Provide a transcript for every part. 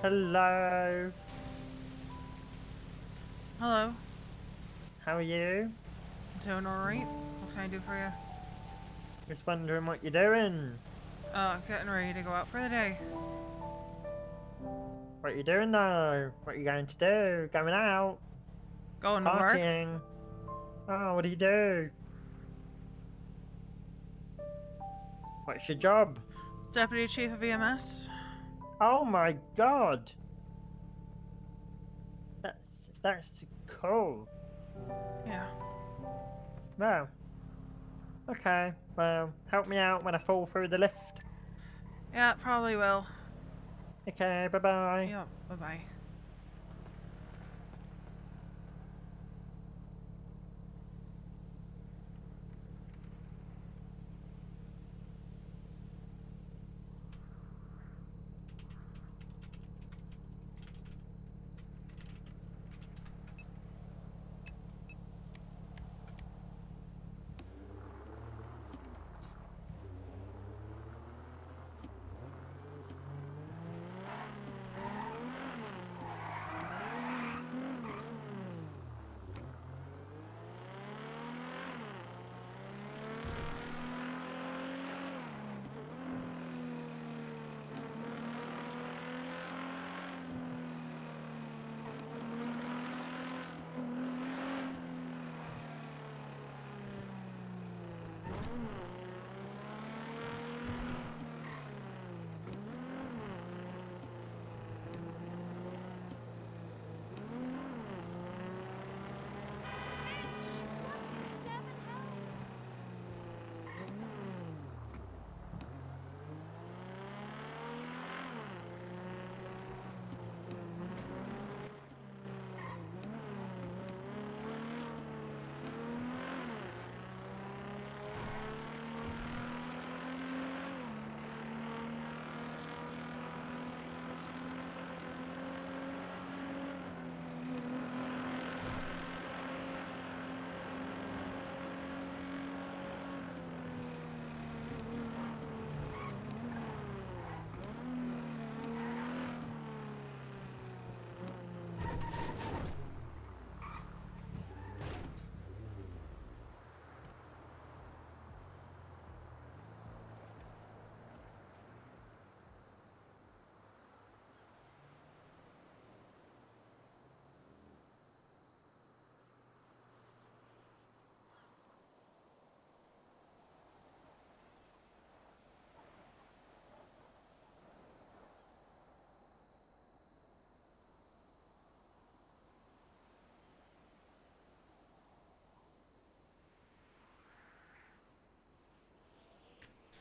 Hello. Hello. How are you? Doing alright? What can I do for you? Just wondering what you're doing. Getting ready to go out for the day. What you doing though? What you going to do? Going out? Going to work. Partying? Oh, what do you do? What's your job? Deputy Chief of EMS. Oh my god. That's cool. Yeah. Well, okay. Well, help me out when I fall through the lift. Yeah, probably will. Okay, bye bye. Yep, bye-bye.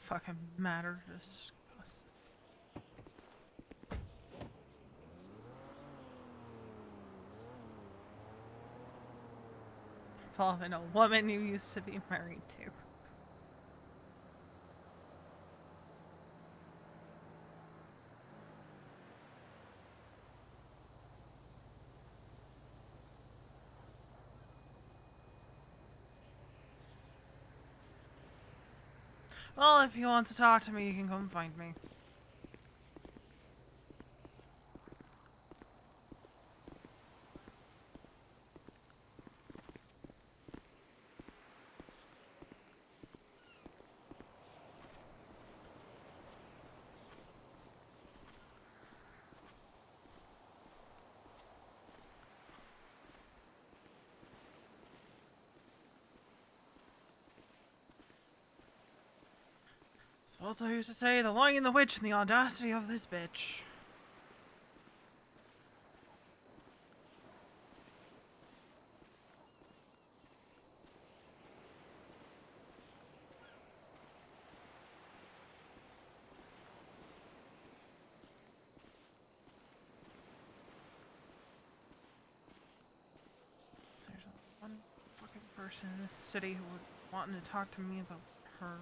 Fucking matter. Disgusting. Involving a woman you used to be married to. Well, if he wants to talk to me, he can come find me. Suppose I used to say, the lion, the witch, and the audacity of this bitch. So there's one fucking person in this city who would wanting to talk to me about her.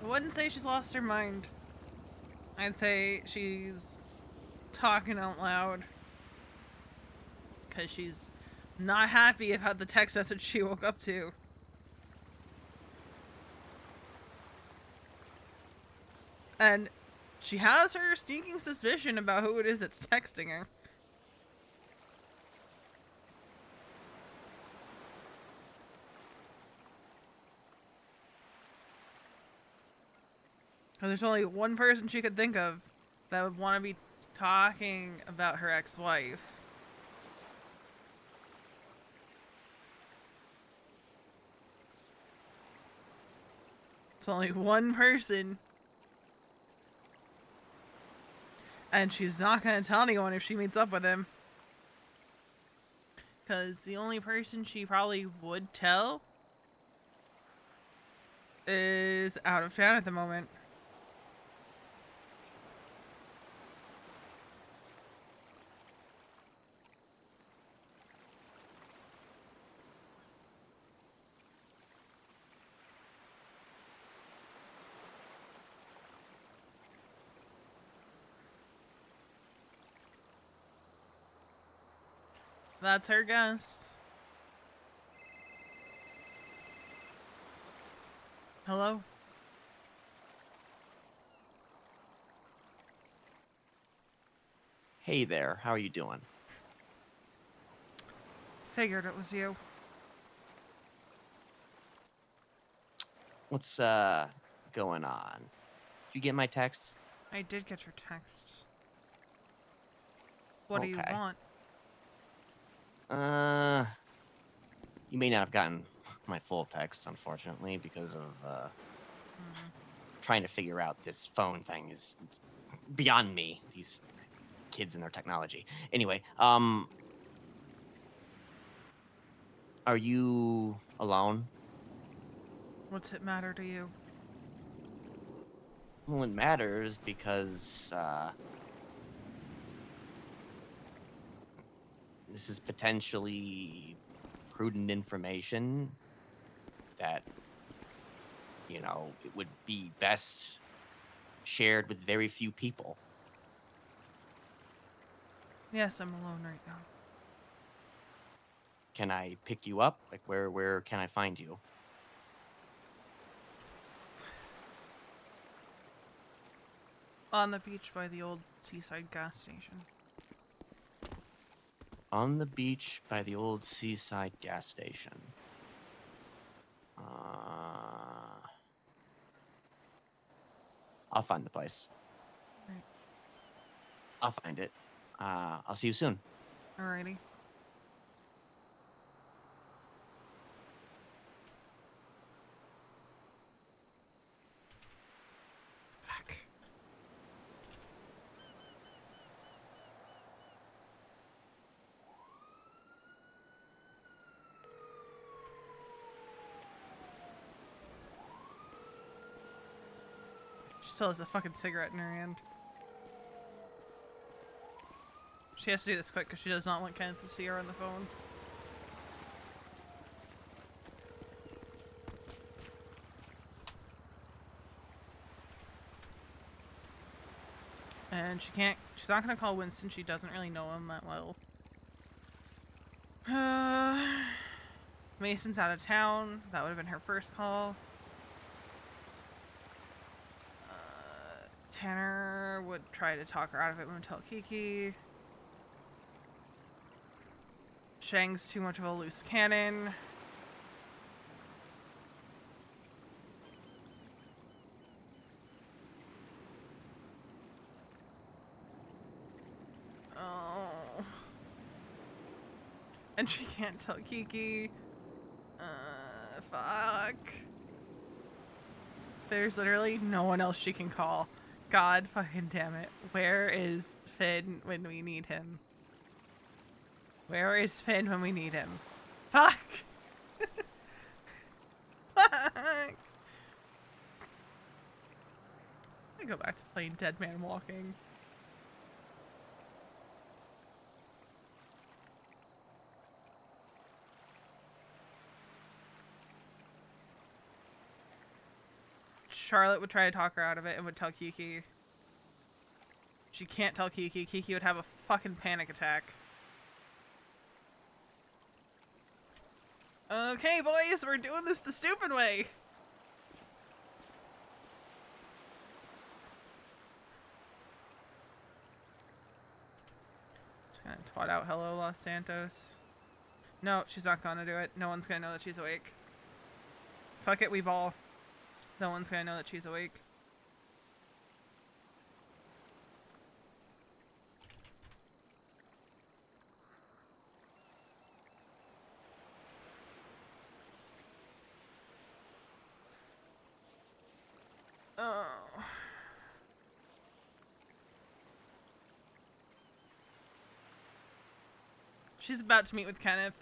wouldn't say she's lost her mind. I'd say she's talking out loud. Because she's not happy about the text message she woke up to. And she has her sneaking suspicion about who it is that's texting her. Because there's only one person she could think of that would want to be talking about her ex-wife. It's only one person. And she's not going to tell anyone if she meets up with him. Because the only person she probably would tell is out of town at the moment. That's her guess. Hello? Hey there, how are you doing? Figured it was you. What's going on? Did you get my text? I did get your text. What do you Okay. want? You may not have gotten my full text, unfortunately, because of trying to figure out this phone thing is beyond me. These kids and their technology. Anyway, are you alone? What's it matter to you? Well, it matters because this is potentially prudent information that, you know, it would be best shared with very few people. Yes, I'm alone right now. Can I pick you up? Like, where can I find you? On the beach by the old seaside gas station. On the beach by the old seaside gas station. I'll find the place. Right. I'll find it. I'll see you soon. Alrighty. Fuck. She still has a fucking cigarette in her hand. She has to do this quick because she does not want Kenneth to see her on the phone. And she's not gonna call Winston, she doesn't really know him that well. Mason's out of town, that would have been her first call. Tanner would try to talk her out of it when tell Kiki. Shang's too much of a loose cannon. Oh. And she can't tell Kiki. Fuck. There's literally no one else she can call. God fucking damn it. Where is Finn when we need him? Where is Finn when we need him? Fuck! Fuck! I go back to playing Dead Man Walking. Charlotte would try to talk her out of it and would tell Kiki. She can't tell Kiki. Kiki would have a fucking panic attack. Okay, boys, we're doing this the stupid way. Just gonna twat out hello, Los Santos. No, she's not gonna do it. No one's gonna know that she's awake. Fuck it, we ball. No one's gonna know that she's awake. Oh. She's about to meet with Kenneth.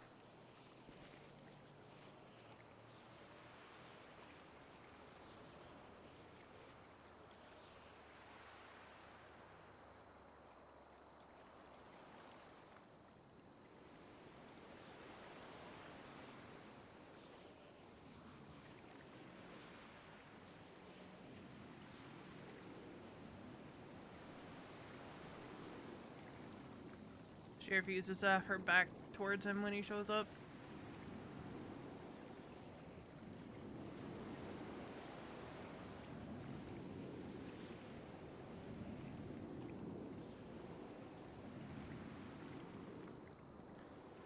She refuses to have her back towards him when he shows up.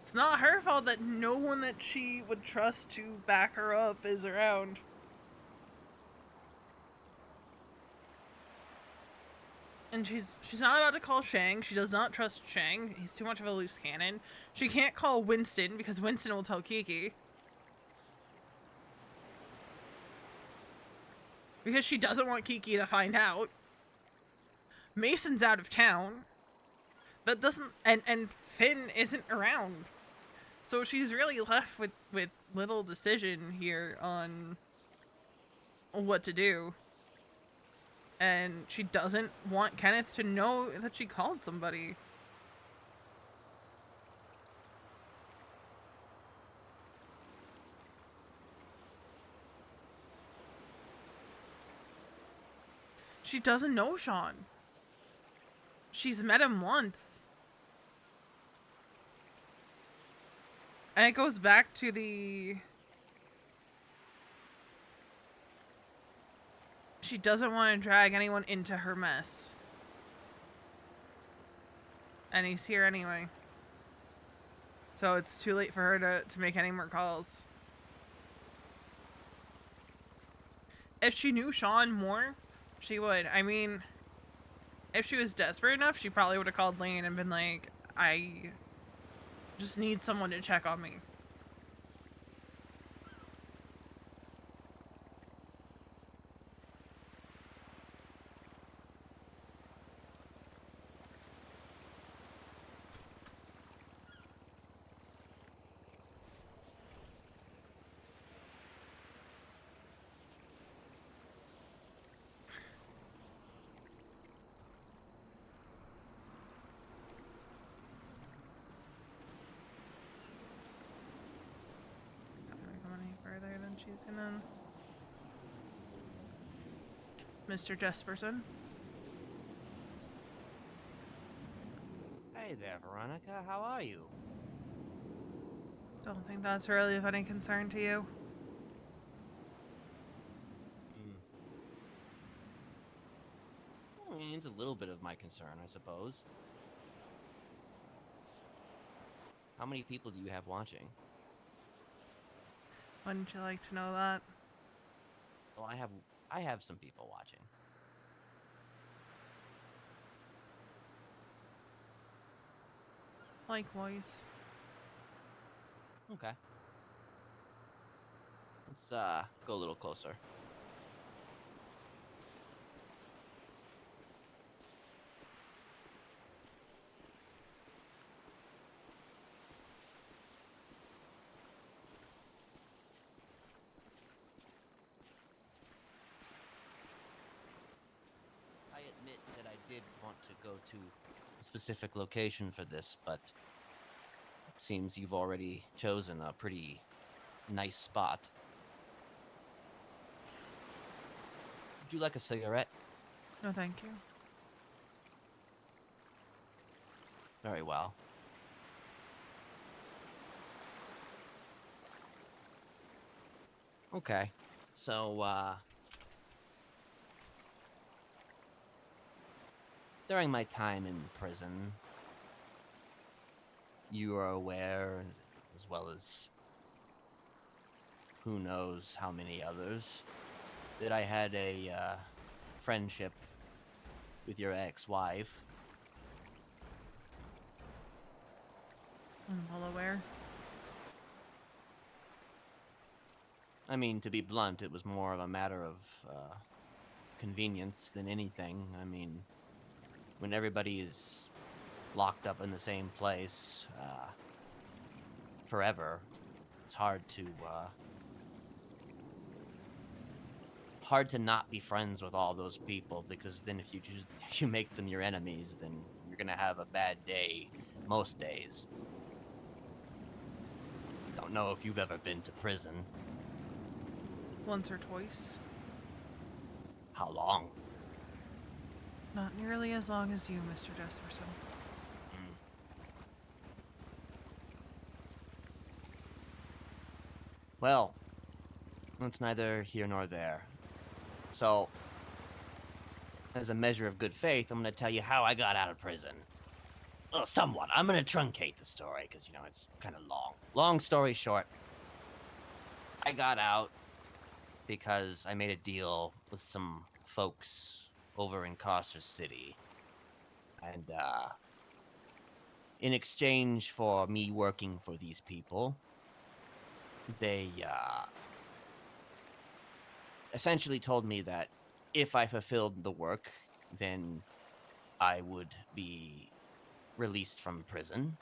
It's not her fault that no one that she would trust to back her up is around. And she's not about to call Shang. She does not trust Shang. He's too much of a loose cannon. She can't call Winston because Winston will tell Kiki. Because she doesn't want Kiki to find out. Mason's out of town. That doesn't... And Finn isn't around. So she's really left with little decision here on what to do. And she doesn't want Kenneth to know that she called somebody. She doesn't know Sean. She's met him once. And it goes back to the... She doesn't want to drag anyone into her mess. And he's here anyway. So it's too late for her to make any more calls. If she knew Sean more, she would. I mean, if she was desperate enough, she probably would have called Lane and been like, I just need someone to check on me. She's gonna... Mr. Jesperson. Hey there, Veronica. How are you? Don't think that's really of any concern to you. I mean, it's a little bit of my concern, I suppose. How many people do you have watching? Wouldn't you like to know that? Well, I have some people watching. Likewise. Okay. Let's go a little closer. I admit that I did want to go to a specific location for this, but it seems you've already chosen a pretty nice spot. Would you like a cigarette? No, thank you. Very well. Okay. So, during my time in prison, you are aware, as well as who knows how many others, that I had a friendship with your ex-wife. I'm well aware. I mean, to be blunt, it was more of a matter of convenience than anything. I mean, when everybody is locked up in the same place forever, it's hard to not be friends with all those people, because then if you make them your enemies, then you're gonna have a bad day most days. Don't know if you've ever been to prison. Once or twice. How long? Not nearly as long as you, Mr. Jesperson. Well, that's neither here nor there. So, as a measure of good faith, I'm gonna tell you how I got out of prison. Well, somewhat. I'm gonna truncate the story, because, you know, it's kind of long. Long story short, I got out because I made a deal with some folks over in Coster City. And, in exchange for me working for these people, they, essentially told me that if I fulfilled the work, then I would be released from prison.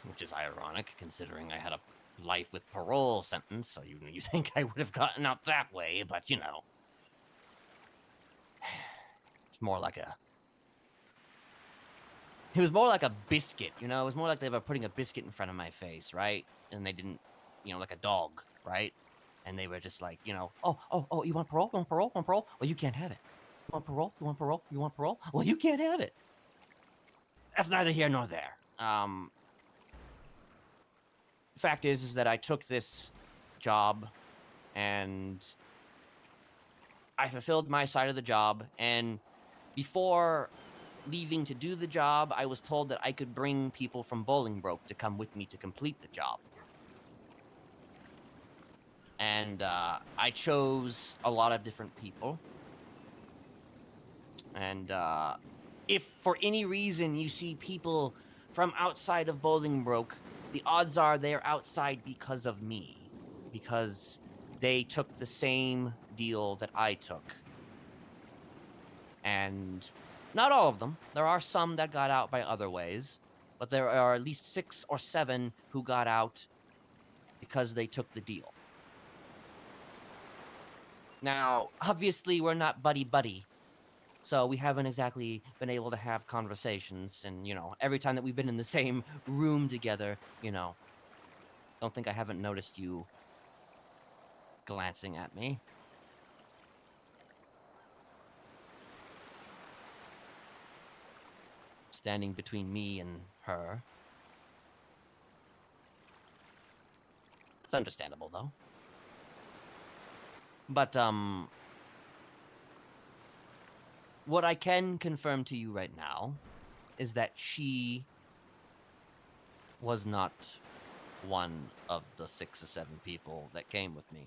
Which is ironic, considering I had a life with parole sentence, so you think I would have gotten out that way, but, you know. It's more like a... It was more like a biscuit, you know? It was more like they were putting a biscuit in front of my face, right? And they didn't, you know, like a dog, right? And they were just like, you know, oh, you want parole? You want parole? You want parole? Well, you can't have it. You want parole? You want parole? You want parole? Well, you can't have it. That's neither here nor there. Fact is that I took this job and I fulfilled my side of the job, and before leaving to do the job, I was told that I could bring people from Bolingbroke to come with me to complete the job. And I chose a lot of different people. And if for any reason you see people from outside of Bolingbroke, the odds are they're outside because of me. Because they took the same deal that I took. And not all of them. There are some that got out by other ways. But there are at least 6 or 7 who got out because they took the deal. Now, obviously, we're not buddy-buddy. So we haven't exactly been able to have conversations. And, you know, every time that we've been in the same room together, you know, don't think I haven't noticed you glancing at me. Standing between me and her. It's understandable, though. But, what I can confirm to you right now is that she was not one of the 6 or 7 people that came with me.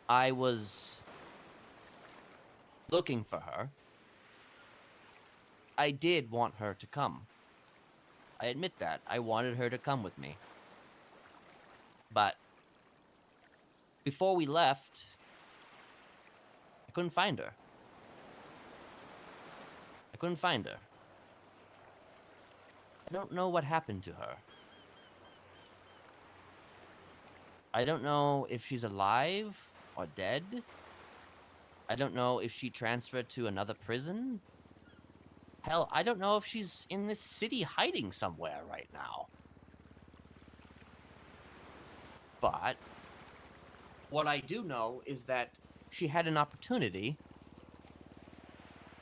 I was looking for her. I did want her to come. I admit that. I wanted her to come with me. But before we left, I couldn't find her. I couldn't find her. I don't know what happened to her. I don't know if she's alive or dead. I don't know if she transferred to another prison. Hell, I don't know if she's in this city hiding somewhere right now. But what I do know is that she had an opportunity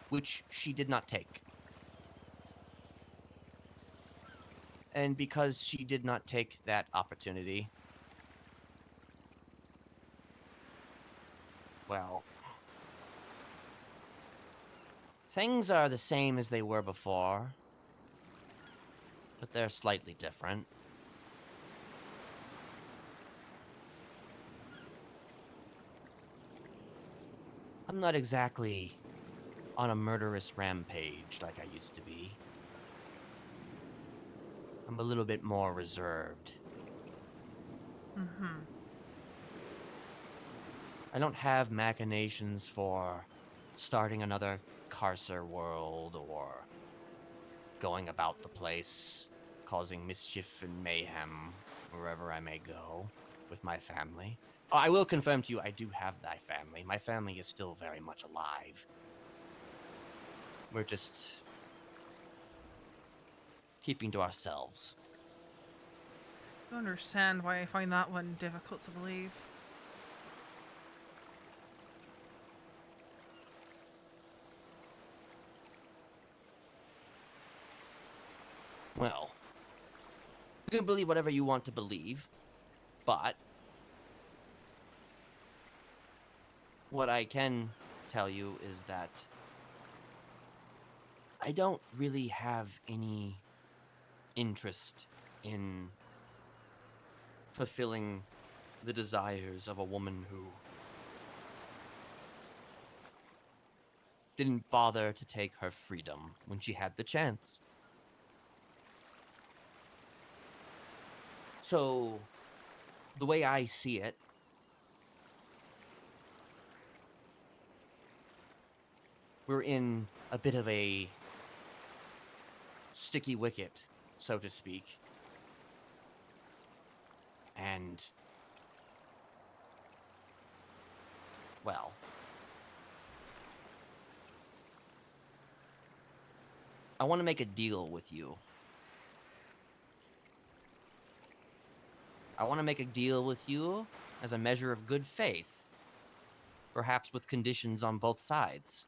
which she did not take. And because she did not take that opportunity, well, things are the same as they were before, but they're slightly different. I'm not exactly on a murderous rampage like I used to be. I'm a little bit more reserved. Mm-hmm. I don't have machinations for starting another Carcer world or going about the place, causing mischief and mayhem wherever I may go with my family. I will confirm to you, I do have thy family. My family is still very much alive. We're just keeping to ourselves. I don't understand why I find that one difficult to believe. Well, you can believe whatever you want to believe, but what I can tell you is that I don't really have any interest in fulfilling the desires of a woman who didn't bother to take her freedom when she had the chance. So, the way I see it, we're in a bit of a sticky wicket, so to speak. And, well, I want to make a deal with you. I want to make a deal with you as a measure of good faith, perhaps with conditions on both sides.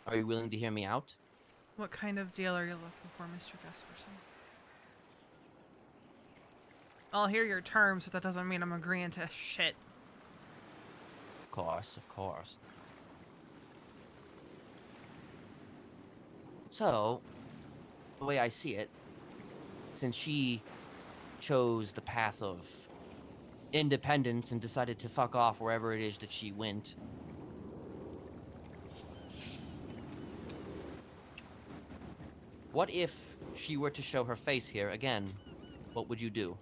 Are you willing to hear me out? What kind of deal are you looking for, Mr. Jesperson? I'll hear your terms, but that doesn't mean I'm agreeing to shit. Of course, of course. So, the way I see it, since she chose the path of independence and decided to fuck off wherever it is that she went, what if she were to show her face here again? What would you do?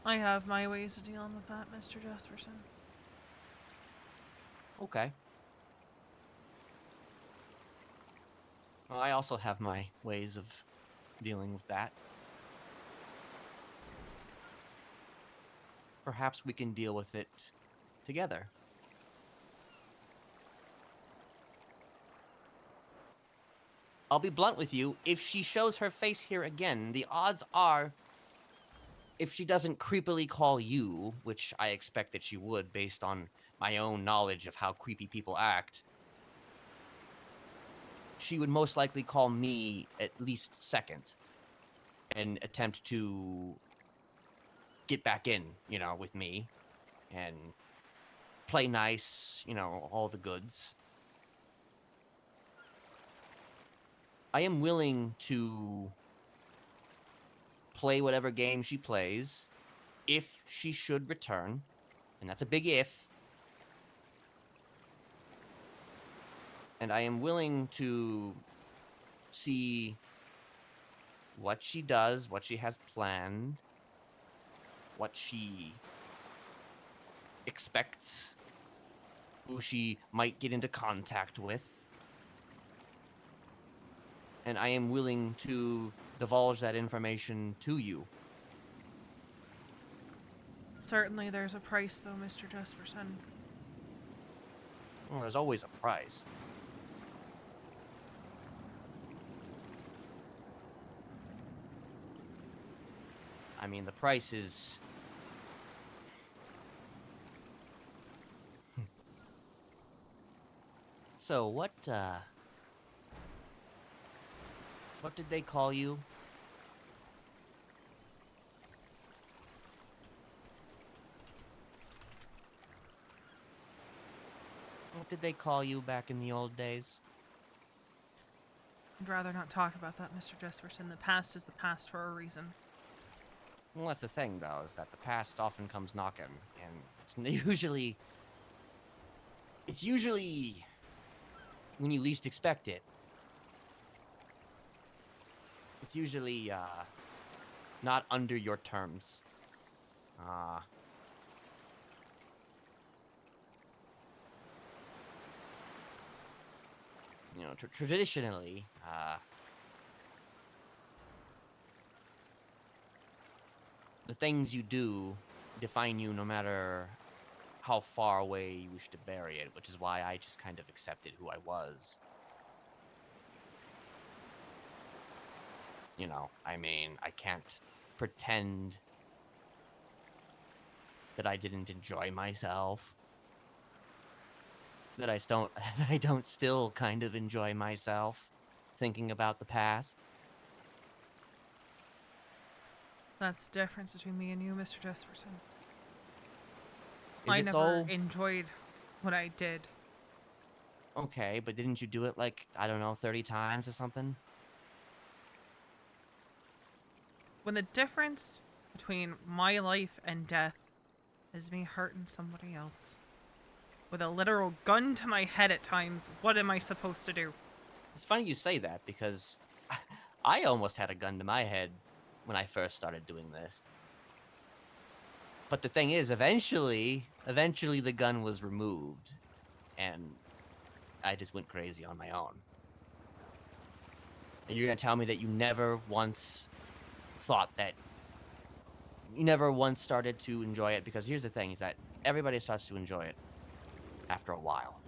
I have my ways of dealing with that, Mr. Jesperson. Okay. Well, I also have my ways of dealing with that. Perhaps we can deal with it together. I'll be blunt with you. If she shows her face here again, the odds are, if she doesn't creepily call you, which I expect that she would based on my own knowledge of how creepy people act, she would most likely call me at least second and attempt to get back in, with me and play nice, all the goods. I am willing to play whatever game she plays if she should return, and that's a big if. And I am willing to see what she does, what she has planned, what she expects, who she might get into contact with. And I am willing to divulge that information to you. Certainly there's a price, though, Mr. Jesperson. Well, there's always a price. I mean, the price is... So, what did they call you? What did they call you back in the old days? I'd rather not talk about that, Mr. Jesperson. The past is the past for a reason. Well, that's the thing, though, is that the past often comes knocking, and it's usually... It's usually when you least expect it. It's usually, not under your terms. You know, traditionally, the things you do define you no matter how far away you wish to bury it, which is why I just kind of accepted who I was. You know, I mean, I can't pretend that I didn't enjoy myself. That I don't still kind of enjoy myself thinking about the past. That's the difference between me and you, Mr. Jesperson. Is I it never though? enjoyed what I did. Okay, but didn't you do it like, I don't know, 30 times or something? When the difference between my life and death is me hurting somebody else with a literal gun to my head at times, what am I supposed to do? It's funny you say that because I almost had a gun to my head when I first started doing this. But the thing is, eventually the gun was removed, and I just went crazy on my own. And you're gonna tell me that you never once thought that, you never once started to enjoy it? Because here's the thing, is that everybody starts to enjoy it after a while,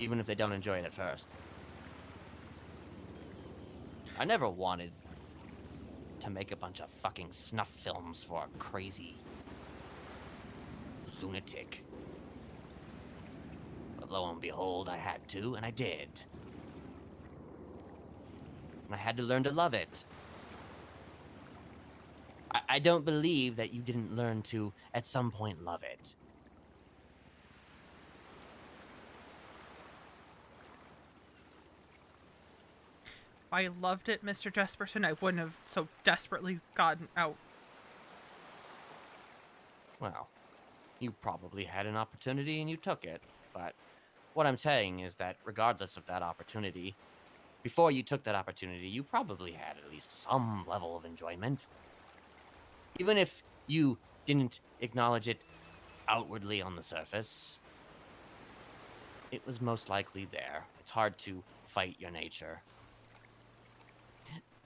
even if they don't enjoy it at first. I never wanted to make a bunch of fucking snuff films for a crazy lunatic. But lo and behold, I had to, and I did. And I had to learn to love it. I don't believe that you didn't learn to, at some point, love it. If I loved it, Mr. Jesperson, I wouldn't have so desperately gotten out. Well, you probably had an opportunity and you took it, but what I'm saying is that regardless of that opportunity, before you took that opportunity, you probably had at least some level of enjoyment. Even if you didn't acknowledge it outwardly on the surface, it was most likely there. It's hard to fight your nature.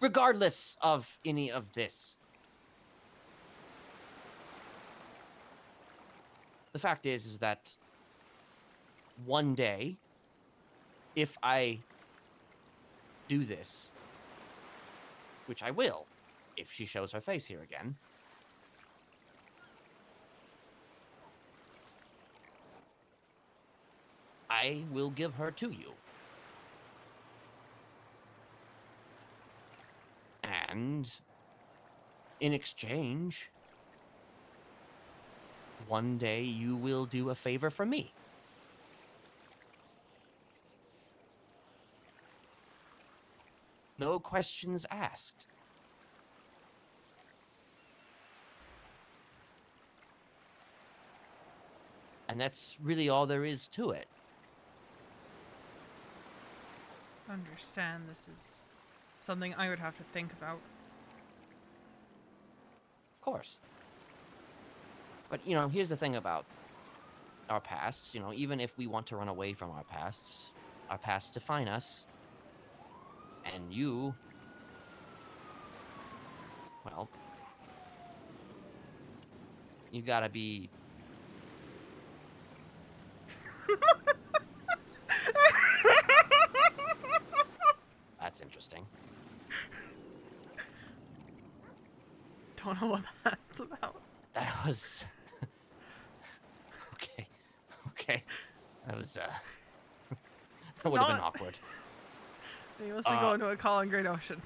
Regardless of any of this, the fact is that one day, if I do this, which I will, if she shows her face here again, I will give her to you. And in exchange, one day you will do a favor for me. No questions asked. And that's really all there is to it. Understand this is something I would have to think about. Of course. But, you know, here's the thing about our pasts. You know, even if we want to run away from our pasts define us. And you, well, you gotta be... That's interesting. don't know what that's about. That was okay. Okay. That was that would have been Not- awkward. You must be going to a call in Great Ocean.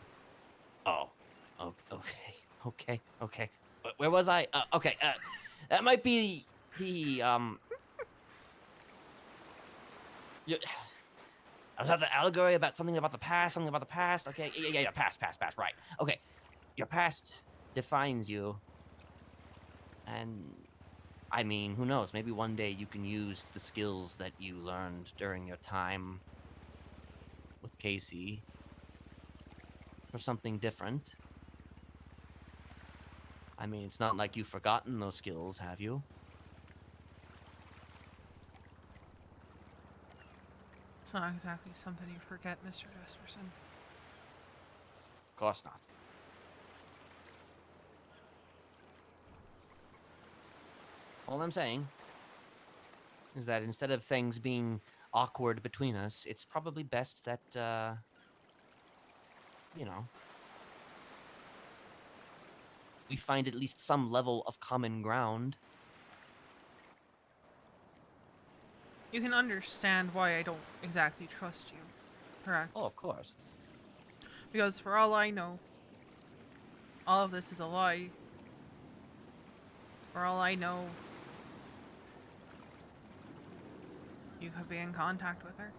Oh. Okay. Where was I? Okay. That might be the I was at the allegory about something about the past, Okay, yeah, past, right. Okay, your past defines you, and I mean, who knows? Maybe one day you can use the skills that you learned during your time with Casey for something different. I mean, it's not like you've forgotten those skills, have you? It's not exactly something you forget, Mr. Jesperson. Of course not. All I'm saying is that instead of things being awkward between us, it's probably best that, you know, we find at least some level of common ground. You can understand why I don't exactly trust you, correct? Oh, of course. Because for all I know, all of this is a lie. For all I know, you could be in contact with her.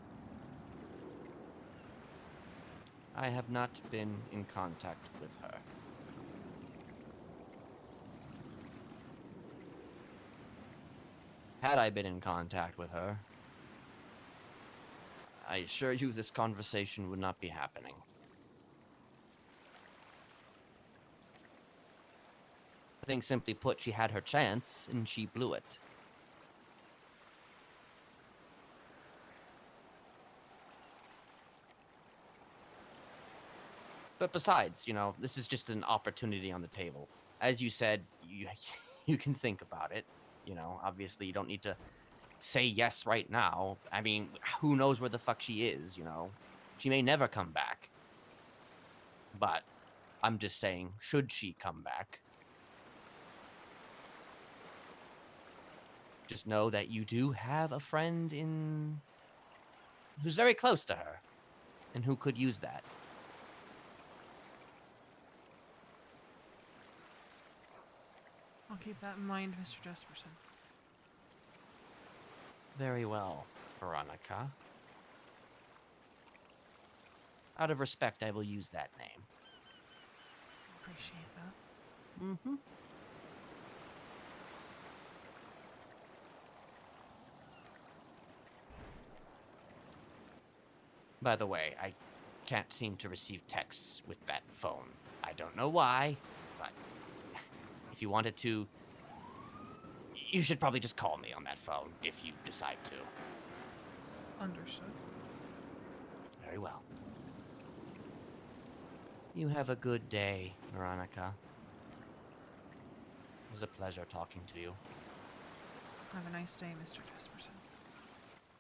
I have not been in contact with her. Had I been in contact with her, I assure you this conversation would not be happening. I think simply put, she had her chance, and she blew it. But besides, this is just an opportunity on the table. As you said, you can think about it. Obviously you don't need to say yes right now. I mean, who knows where the fuck she is, She may never come back. But I'm just saying, should she come back, just know that you do have a friend who's very close to her and who could use that. I'll keep that in mind, Mr. Jesperson. Very well, Veronica. Out of respect, I will use that name. Appreciate that. Mm-hmm. By the way, I can't seem to receive texts with that phone. I don't know why, but if you wanted to, you should probably just call me on that phone if you decide to. Understood. Very well. You have a good day, Veronica. It was a pleasure talking to you. Have a nice day, Mr. Jesperson.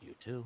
You too.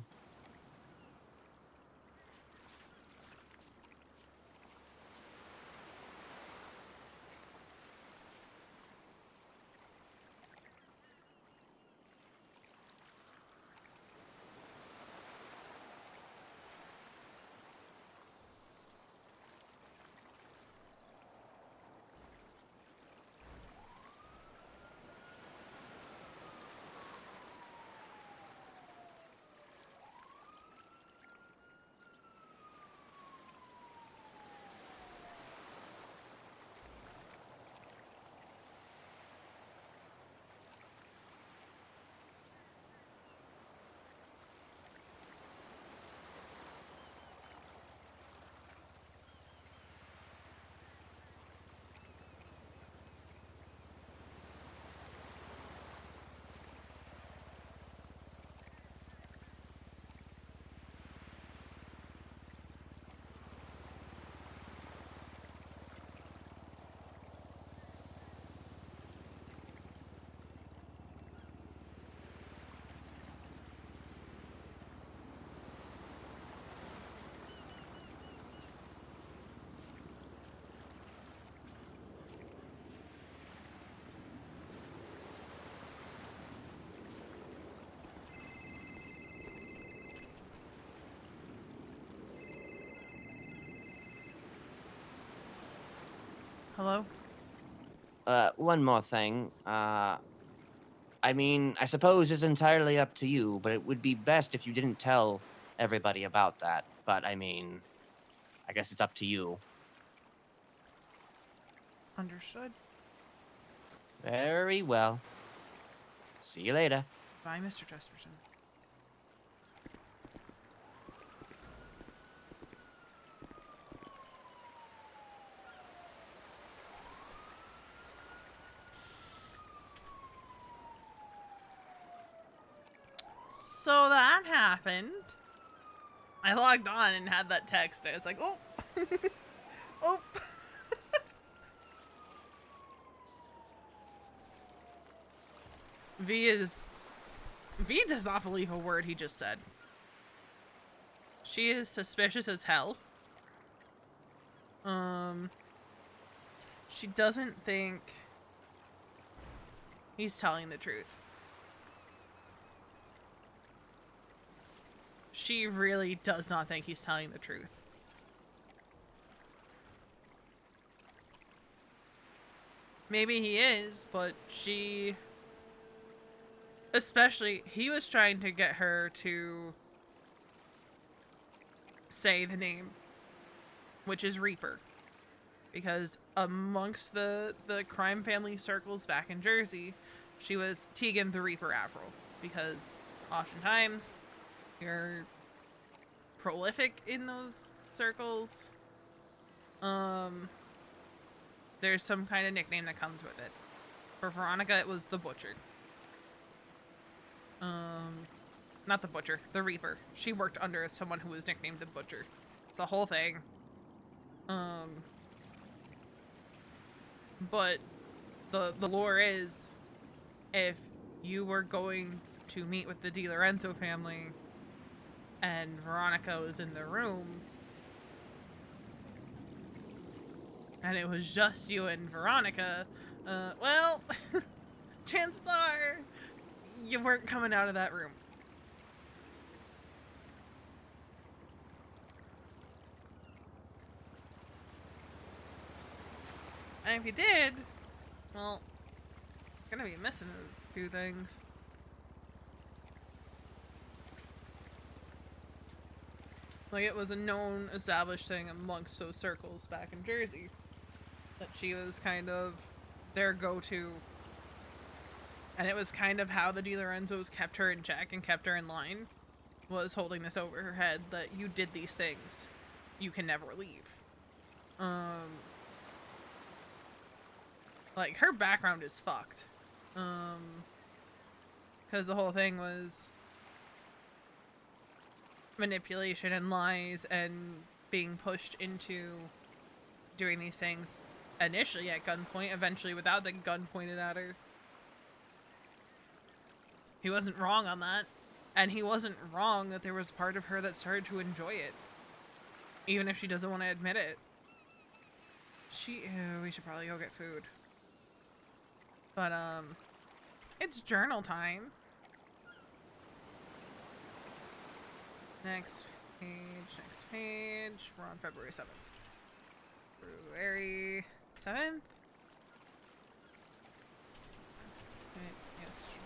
Hello? One more thing. I mean, I suppose it's entirely up to you, but it would be best if you didn't tell everybody about that. But I mean, I guess it's up to you. Understood. Very well. See you later. Bye, Mr. Jesperson. So that happened. I logged on and had that text. I was like, oh, oh. V does not believe a word he just said. She is suspicious as hell. She doesn't think he's telling the truth. She really does not think he's telling the truth. Maybe he is, but she... Especially, he was trying to get her to say the name, which is Reaper. Because amongst the crime family circles back in Jersey, she was Tegan the Reaper Avril. Because oftentimes, you're prolific in those circles. There's some kind of nickname that comes with it. For Veronica, it was the Butcher. Not the Butcher, the Reaper. She worked under someone who was nicknamed the Butcher. It's a whole thing. But the lore is, if you were going to meet with the DiLorenzo family and Veronica was in the room and it was just you and Veronica, well, chances are you weren't coming out of that room. And if you did, well, you're gonna be missing a few things. Like, it was a known, established thing amongst those circles back in Jersey that she was kind of their go-to. And it was kind of how the DiLorenzos kept her in check and kept her in line, was holding this over her head that you did these things. You can never leave. Like, her background is fucked. Because the whole thing was manipulation and lies and being pushed into doing these things initially at gunpoint, eventually without the gun pointed at her. He wasn't wrong on that, and he wasn't wrong that there was part of her that started to enjoy it, even if she doesn't want to admit it. We should probably go get food. But it's journal time. Next page. We're on February 7th. February 7th? Yesterday.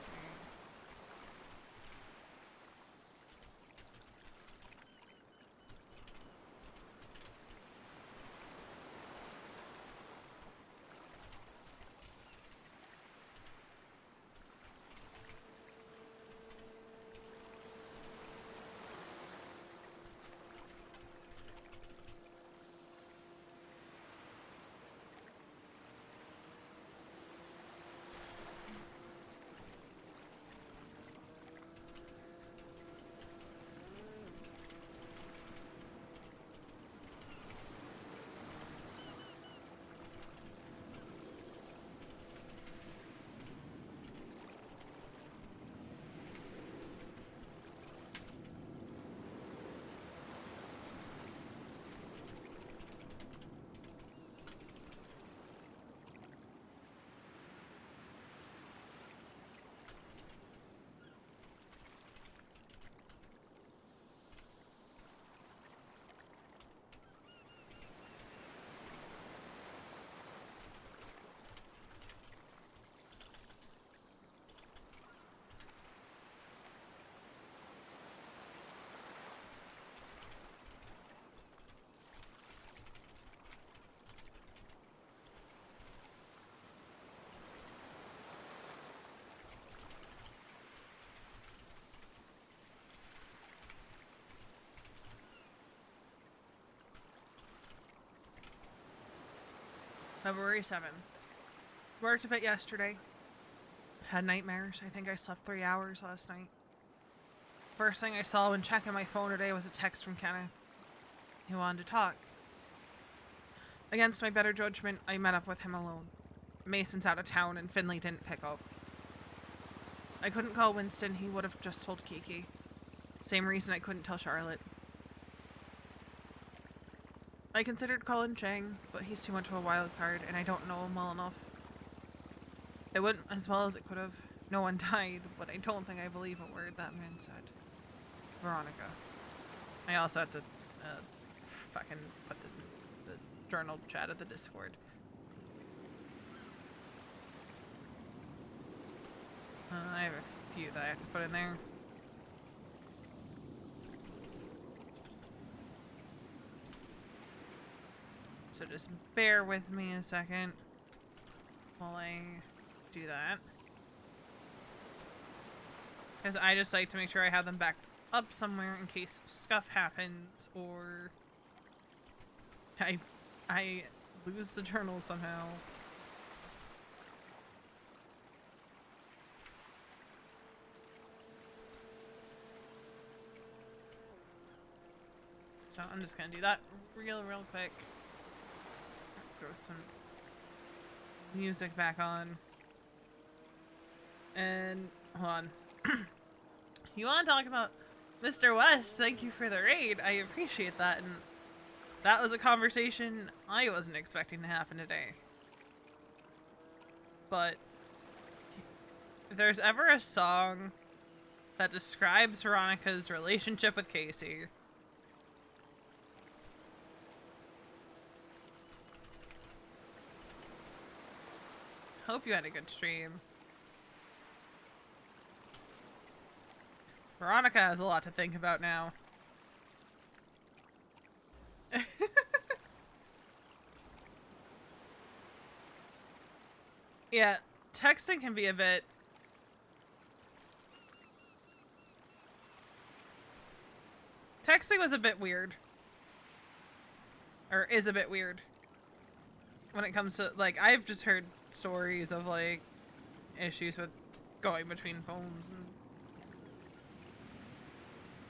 February 7th. Worked a bit yesterday. Had nightmares. I think I slept 3 hours last night. First thing I saw when checking my phone today was a text from Kenneth. He wanted to talk. Against my better judgment, I met up with him alone. Mason's out of town and Finley didn't pick up. I couldn't call Winston, he would have just told Kiki. Same reason I couldn't tell Charlotte. I considered calling Chang, but he's too much of a wild card and I don't know him well enough. It went as well as it could have. No one died, but I don't think I believe a word that man said. Veronica. I also had to fucking put this in the journal chat of the Discord. I have a few that I have to put in there. So just bear with me a second while I do that. Because I just like to make sure I have them backed up somewhere in case stuff happens or I lose the journal somehow. So I'm just gonna do that real quick. Throw some music back on. And hold on. You want to talk about Mr. West? Thank you for the raid. I appreciate that. And that was a conversation I wasn't expecting to happen today. But if there's ever a song that describes Veronica's relationship with Casey, hope you had a good stream. Veronica has a lot to think about now. Yeah, texting can be a bit... Texting was a bit weird. Or is a bit weird. When it comes to, like, I've just heard stories of, like, issues with going between phones and...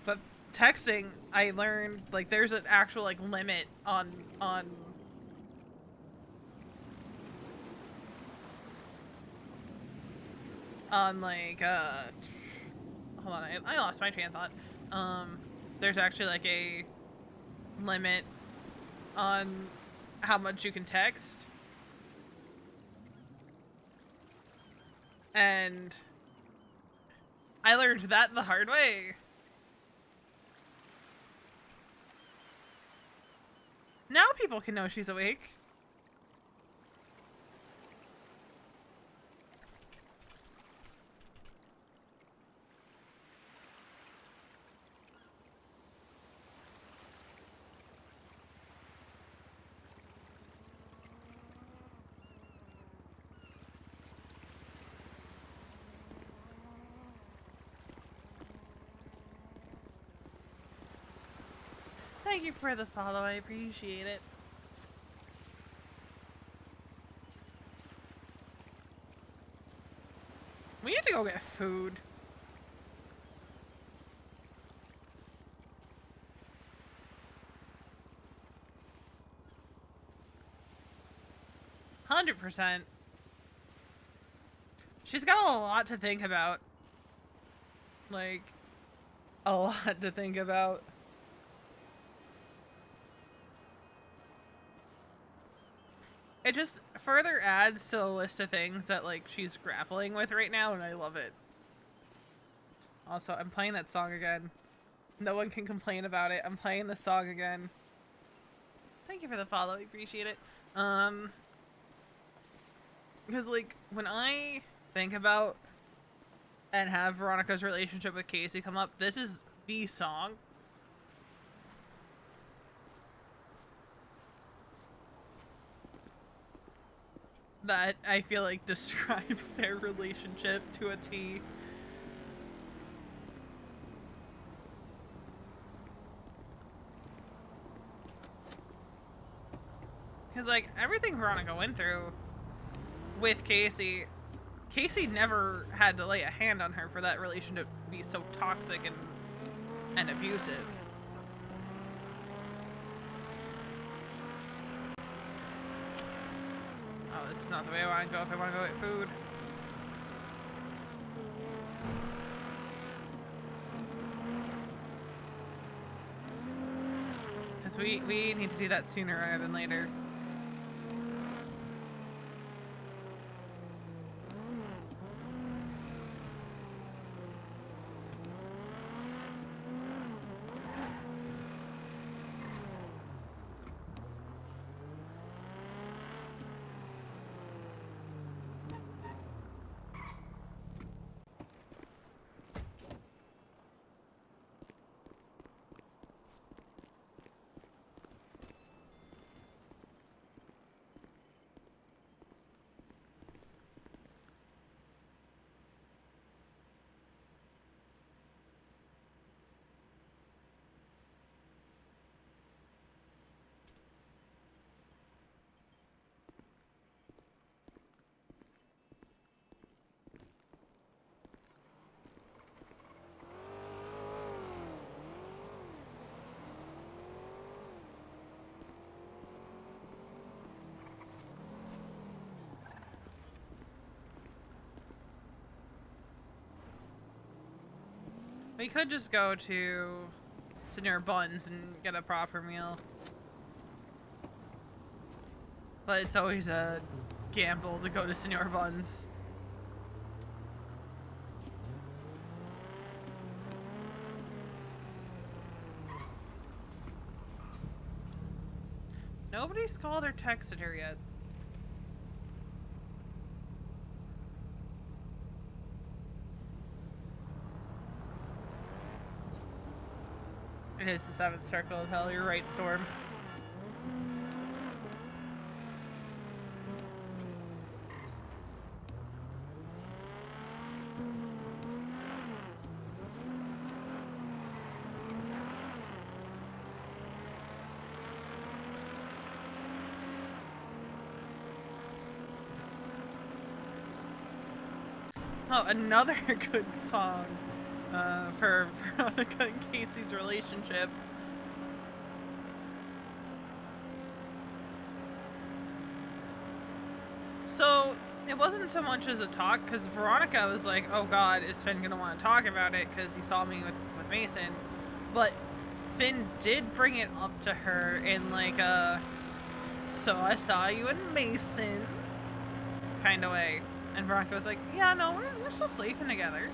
But texting, I learned, like, there's an actual, like, limit on like, hold on, I lost my train of thought. There's actually, like, a limit on how much you can text. And I learned that the hard way. Now people can know she's awake. Thank you for the follow, I appreciate it. We need to go get food. %. She's got a lot to think about. Like, a lot to think about. It just further adds to the list of things that, like, she's grappling with right now, and I love it. Also, I'm playing that song again. No one can complain about it. I'm playing the song again. Thank you for the follow. I appreciate it. Because, like, when I think about and have Veronica's relationship with Casey come up, this is the song. That I feel like describes their relationship to a T. Because Because, like, everything Veronica went through with Casey, Casey never had to lay a hand on her for that relationship to be so toxic and abusive. Oh, this is not the way I want to go if I want to go get food. Because we need to do that sooner rather than later. We could just go to Senor Buns and get a proper meal. But it's always a gamble to go to Senor Buns. Nobody's called or texted her yet. It is the 7th circle of hell, you're right, Storm. Oh, another good song for Veronica and Casey's relationship. So, it wasn't so much as a talk, because Veronica was like, oh god, is Finn gonna want to talk about it, because he saw me with Mason. But Finn did bring it up to her in like a, so I saw you and Mason kind of way. And Veronica was like, yeah, no, we're still sleeping together.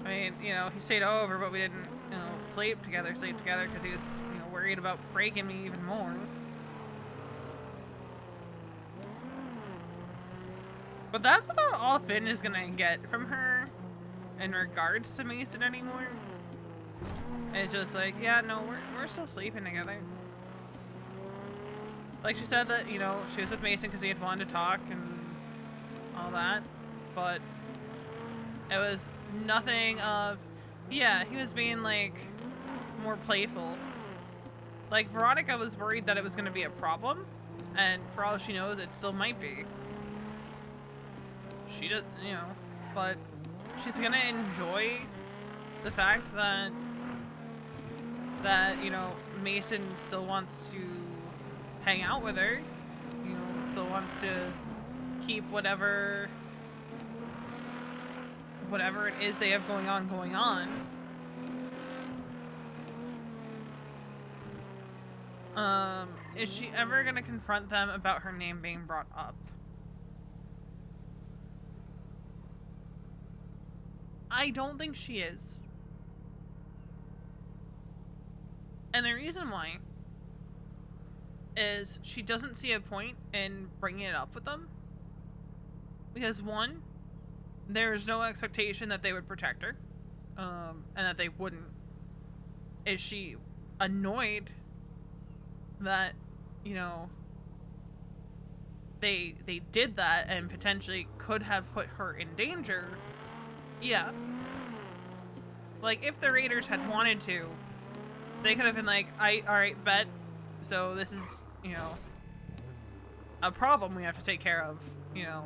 I mean, you know, he stayed over, but we didn't, you know, sleep together because he was, you know, worried about breaking me even more. But that's about all Finn is gonna get from her in regards to Mason anymore. It's just like, yeah, no, we're still sleeping together. Like she said that, you know, she was with Mason because he had wanted to talk and all that. But it was nothing of, yeah, he was being like more playful. Like Veronica was worried that it was going to be a problem. And for all she knows, it still might be. She does, you know, but she's going to enjoy the fact that you know, Mason still wants to hang out with her, you know, still wants to keep whatever it is they have going on. Is she ever gonna confront them about her name being brought up? I don't think she is. And the reason why is she doesn't see a point in bringing it up with them. Because one, there's no expectation that they would protect her. And that they wouldn't. Is she annoyed that, you know, they did that and potentially could have put her in danger? Yeah. Like, if the Raiders had wanted to, they could have been like, alright, bet. So this is, you know, a problem we have to take care of, you know.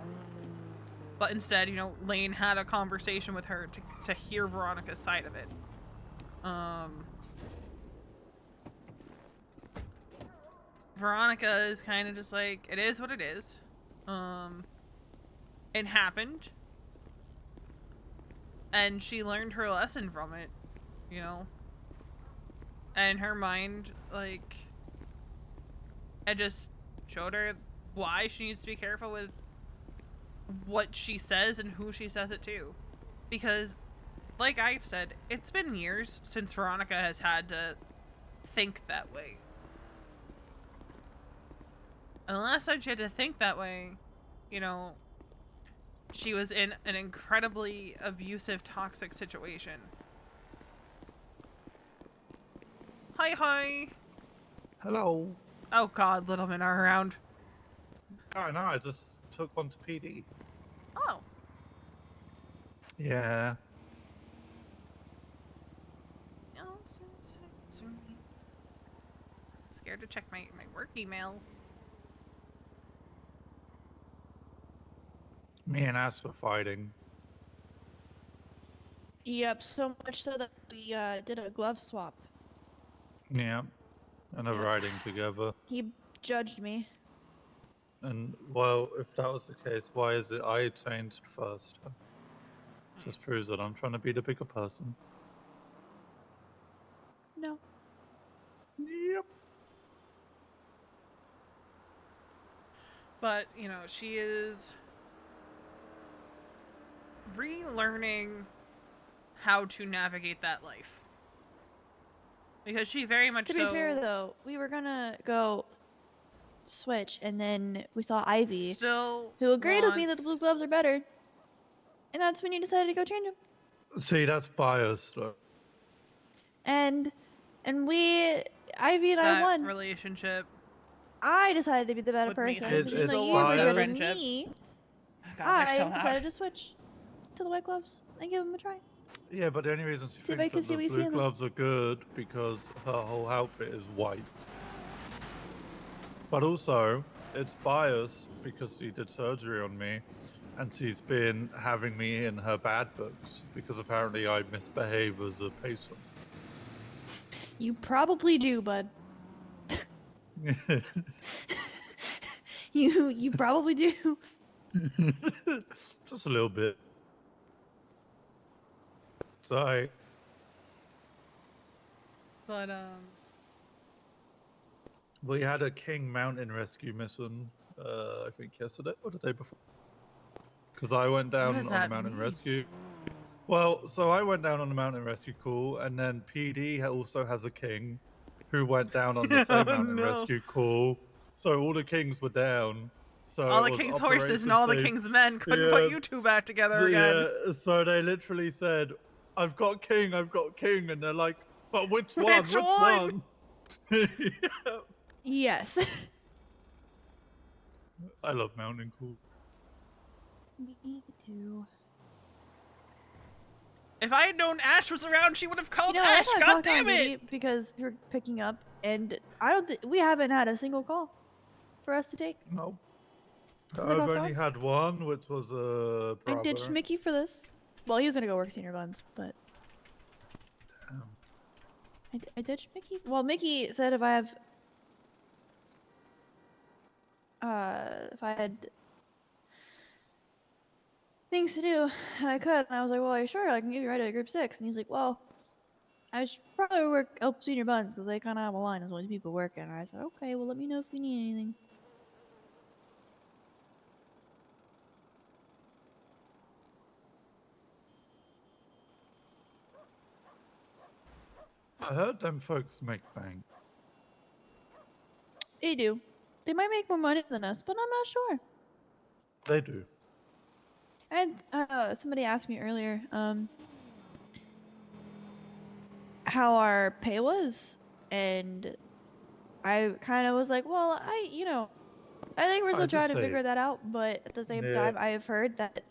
But instead, you know, Lane had a conversation with her to hear Veronica's side of it. Veronica is kind of just like, it is what it is. It happened. And she learned her lesson from it, you know. And her mind, like, it just showed her why she needs to be careful with what she says and who she says it to. Because, like I've said, it's been years since Veronica has had to think that way. And the last time she had to think that way, you know, she was in an incredibly abusive, toxic situation. Hi. Hello. Oh god, little men are around. Oh no, I just took one to PD. Oh. Yeah. Scared to check my work email. Me and Ash were fighting. Yep, so much so that we did a glove swap. Yeah. And are Yep. riding together. He judged me. And well, if that was the case, why is it I changed first? Just proves that I'm trying to be the bigger person. No. Yep. But, you know, she is relearning how to navigate that life. Because she very much To be fair, though, we were gonna go switch, and then we saw Ivy, still who agreed with me that wants- the blue gloves are better. And that's when you decided to go change them. See, that's biased. And we, Ivy and I that won. relationship. I decided to be the better With person. Mason. She's It's like, you biased. were Friendship. me. God, I they're so loud. decided to switch to the white gloves and give them a try. Yeah, but the only reason she See if I thinks can that see the what you see blue in them. gloves are good because her whole outfit is white. But also, it's biased because she did surgery on me and she's been having me in her bad books because apparently I misbehave as a patient. You probably do, bud. You probably do. Just a little bit. Sorry. But, We had a King Mountain rescue mission, I think yesterday or the day before. Because I went down does on the that mountain mean? rescue. Well, so I went down on the mountain rescue call, and then PD also has a king who went down on the same Oh, mountain no. rescue call. So all the kings were down. So all it the was king's horses and Operation all the Safe- king's men couldn't put you two back together so, again. Yeah, so they literally said, I've got king, and they're like, but which one? Which one?" Yeah. Yes. I love mountain cool. Me too. If I had known Ash was around, she would have called You know, I Ash. thought God call damn duty it! because you're picking up, and I don't think we haven't had a single call for us to take. No. So they I've got only gone. had one, which was a I brother. ditched Mickey for this. Well, he was gonna go work senior buns, but Damn. I ditched Mickey. Well, Mickey said if I had things to do, I could. And I was like, well, are you sure? I can give you right at group 6. And he's like, well, I should probably help senior buns because they kind of have a line. There's only people working. And I said, okay, well, let me know if you need anything. I heard them folks make bank. They do. They might make more money than us, but I'm not sure. They do. And somebody asked me earlier how our pay was, and I kind of was like, well, I think we're I still just trying to say figure it. that out, but at the same Yeah. time, I have heard that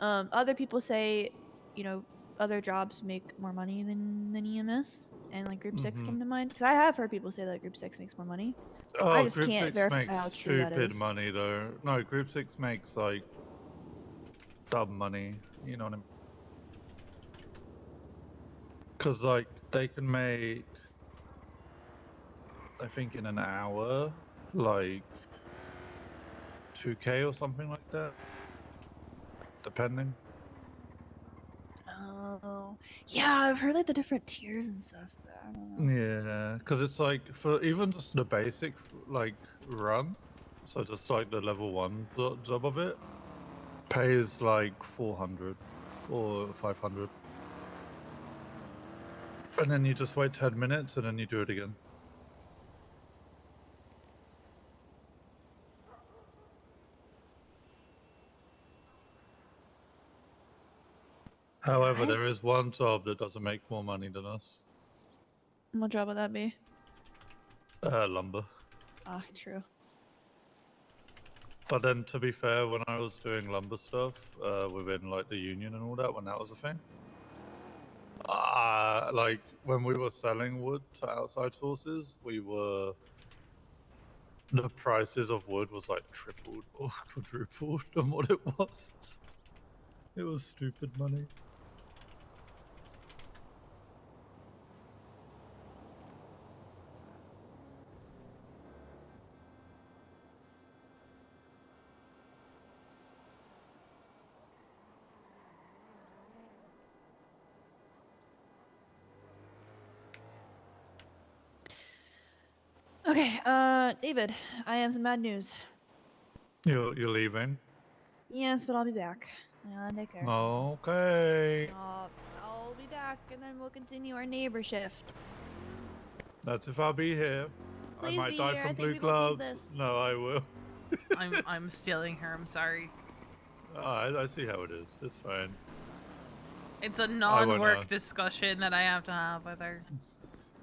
other people say you know, other jobs make more money than EMS, and like Group 6 Mhm. came to mind because I have heard people say that Group 6 makes more money. Oh, I just Group can't 6 verify makes how true that stupid is. money though. No, Group 6 makes like dumb money. You know what I mean? Because like they can make, I think in an hour, like 2K or something like that, depending. Oh, yeah, I've heard like the different tiers and stuff, but I don't know. Yeah, because it's like for even just the basic like run, so just like the level 1 job of it, pays like 400 or 500. And then you just wait 10 minutes and then you do it again. However, there is one job that doesn't make more money than us. What job would that be? Lumber. Ah, true. But then, to be fair, when I was doing lumber stuff within like the union and all that, when that was a thing, like when we were selling wood to outside sources, the prices of wood was like tripled or quadrupled than what it was. It was stupid money. Okay, David, I have some bad news. You're leaving? Yes, but I'll be back. Take care. Okay. I'll be back, and then we'll continue our neighbor shift. That's if I'll be here. Please I might be die here. I from think blue we both need gloves. this. No, I will. I'm stealing her. I'm sorry. I see how it is. It's fine. It's a won't non-work ask. discussion that I have to have with her.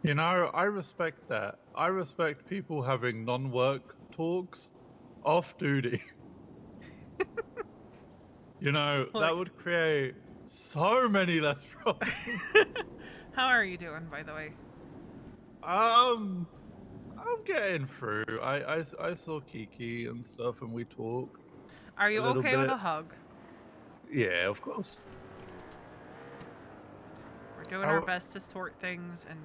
You know, I respect that. I respect people having non-work talks off duty. You know, that Like- would create so many less problems. How are you doing, by the way? I'm getting through. I saw Kiki and stuff, and we talked. Are you A little okay with bit. a hug? Yeah, of course. We're doing our best to sort things and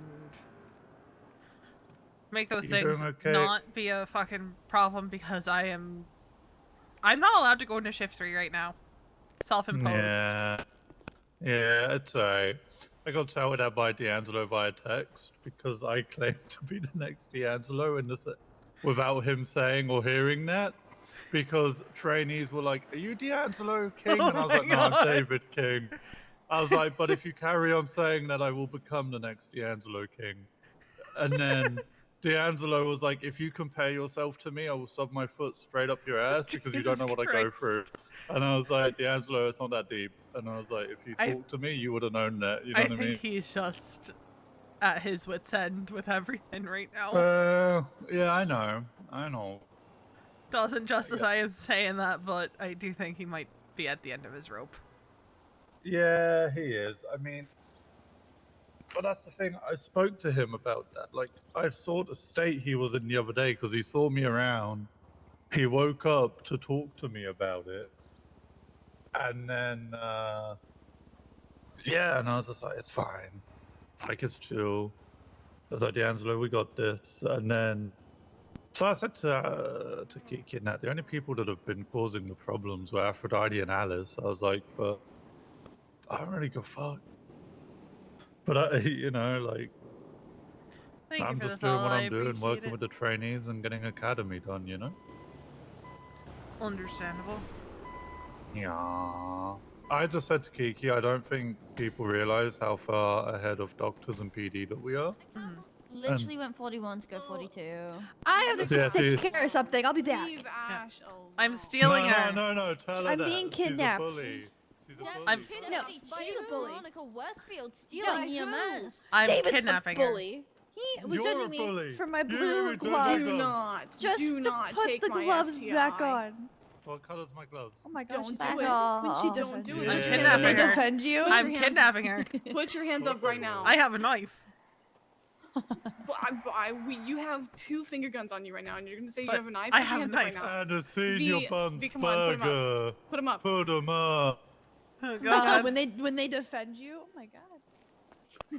make those You things doing okay? not be a fucking problem because I'm not allowed to go into shift 3 right now. Self-imposed. Yeah, it's alright. I got shouted at by D'Angelo via text because I claimed to be the next D'Angelo without him saying or hearing that. Because trainees were like, "Are you D'Angelo King?" Oh And I was my like, "No, I'm God. David King." I was like, "But if you carry on saying that, I will become the next D'Angelo King." And then D'Angelo was like, "If you compare yourself to me, I will shove my foot straight up your ass because you don't Jesus know what I go Christ. through." And I was like, "D'Angelo, it's not that deep." And I was like, "If you talked to me, you would have known that." You know I what I think mean? he's just at his wit's end with everything right now. Yeah, I know. Doesn't justify him saying that, but I do think he might be at the end of his rope. Yeah, he is. I mean, but that's the thing. I spoke to him about that. Like, I saw the state he was in the other day because he saw me around. He woke up to talk to me about it. And then, yeah, and I was just like, it's fine. Like, it's chill. I was like, D'Angelo, we got this. And then, so I said to Kiki and that the only people that have been causing the problems were Aphrodite and Alice. I was like, but I don't really give a fuck. But you know, like, Thank you I'm for just the doing follow. what I I'm doing, appreciate working it. with the trainees and getting academy done, you know? Understandable. Yeah. I just said to Kiki, I don't think people realize how far ahead of doctors and PD that we are. Literally went 41 to go 42. I have to Yeah, take see- care of something. I'll be back. Leave Ash alone. I'm stealing her. No, tell her I'm that. being kidnapped. She's a bully. She's a bully. I'm- No, She's a bully. Veronica Westfield stealing who? EMS. I'm David's kidnapping the her. bully. He was You're a judging me bully. for my You blue were judging gloves. Do us. not. Just do to not put take the my gloves FTI. back on. What color's my gloves? Oh my gosh, Don't she's do Back it. off. when she Don't defends do you. it. I'm Put your kidnapping When they her. defend you. Put your I'm hands- kidnapping her. Put your hands up right now. I have a knife. You have 2 finger guns on you right now, and you're gonna say But you have a knife. I Put your have a hands up knife. right now. And a senior V, buns come on, put 'em up. burger. Put 'em up. Put 'em up. Oh Oh my god. god, when they defend you, oh my god.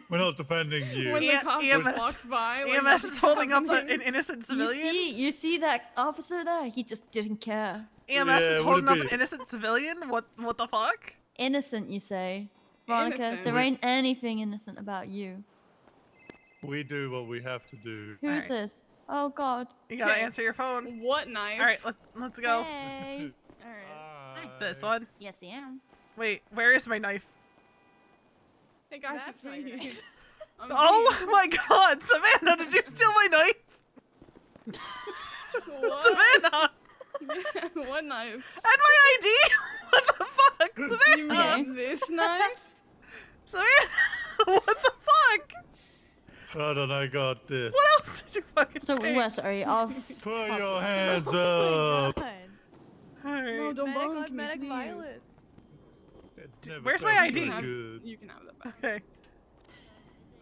We're not defending you. When the cop EMS just walks by, like, EMS is nothing's holding up happening. an innocent civilian. You see that officer there? He just didn't care. EMS Yeah, is would holding it up be- an innocent civilian. What the fuck? Innocent, you say? Veronica, Innocent. there ain't anything innocent about you. We do what we have to do. Who's Alright. this? Oh god. You gotta Okay. answer your phone. What knife? All right, let's go. Hey. Alright. This one. Yes, I am. Wait, where is my knife? Hey guys, That's it's not your me. knife. I'm Oh V. my god, Savannah, did you steal my knife? What? Savannah! What knife? And my ID! What the fuck? You Savannah! mean this knife? Savannah! What the fuck? Hold on, I got this. What else did you fucking So, take? Wes, are you off? Put your hands Oh up. my god. Alright. No, don't Medic bonk on me, medic please. violence. It's never Where's felt my so ID? good. You can have that back. Okay.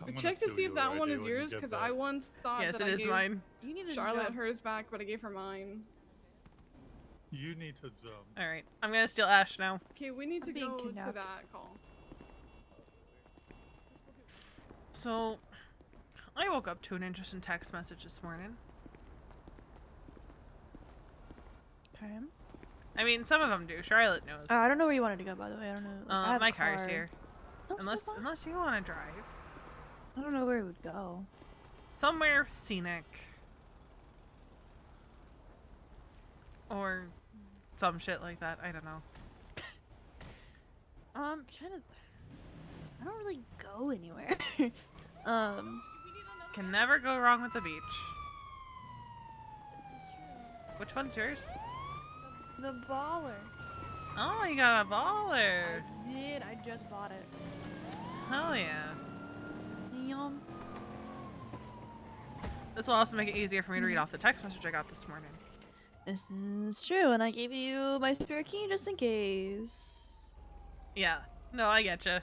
I'm gonna Check to steal see if your that one ID is when you yours, get because back. I once thought Yes, that it I is gave mine. You need to Charlotte jump. hers back, but I gave her mine. You need to jump. Alright, I'm gonna steal Ash now. Okay, we need to I'm being go to kidnapped. that call. So, I woke up to an interesting text message this morning. Okay. I mean, some of them do. Charlotte knows. I don't know where you wanted to go, by the way. I don't know. I have My a car's car. here. Oh, so Unless far. unless you want to drive. I don't know where it would go. Somewhere scenic. Or some shit like that. I don't know. Trying to. I don't really go anywhere. Can never go wrong with the beach. This is true. Which one's yours? The baller. Oh, you got a baller. I did. I just bought it. Hell yeah. Yum. This will also make it easier for me to read off the text message I got this morning. This is true, and I gave you my spare key just in case. Yeah. No, I getcha.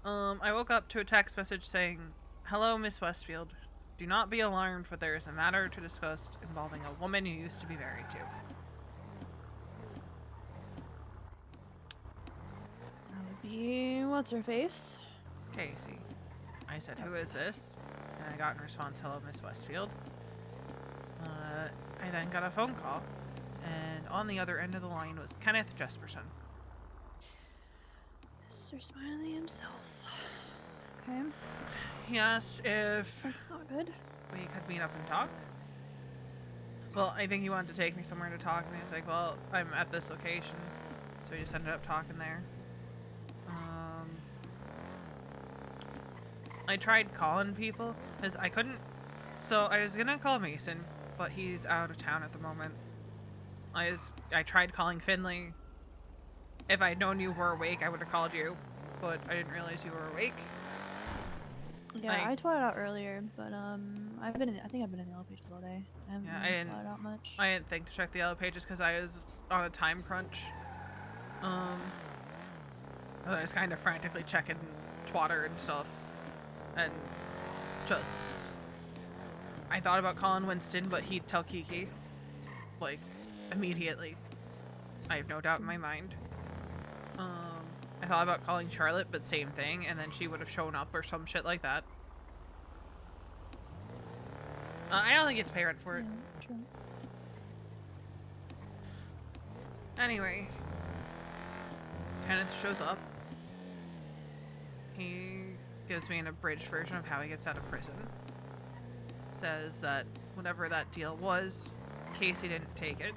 I woke up to a text message saying, "Hello, Miss Westfield. Do not be alarmed, but there is a matter to discuss involving a woman you used to be married to." That would be what's her face? Casey. I said, "Who is this?" And I got in response, "Hello, Miss Westfield." I then got a phone call, and on the other end of the line was Kenneth Jesperson. Mr. Smiley himself. Okay, He asked if that's not good. we could meet up and talk. Well, I think he wanted to take me somewhere to talk, and he's like, "Well, I'm at this location," so we just ended up talking there. I tried calling people because I couldn't. So I was gonna call Mason, but he's out of town at the moment. I tried calling Finley. If I'd known you were awake, I would have called you, but I didn't realize you were awake. Yeah, Like- I twatted out earlier, but I think I've been in the yellow pages all day. I haven't Yeah, I really didn't- twatted out much. I didn't think to check the yellow pages because I was on a time crunch. I was kind of frantically checking Twitter and stuff, and just I thought about calling Winston, but he'd tell Kiki, like, immediately. I have no doubt in my mind. I thought about calling Charlotte, but same thing, and then she would have shown up or some shit like that. I only get to pay rent for it. Yeah, true. Anyway, Kenneth shows up. He gives me an abridged version of how he gets out of prison. Says that whatever that deal was, Casey didn't take it.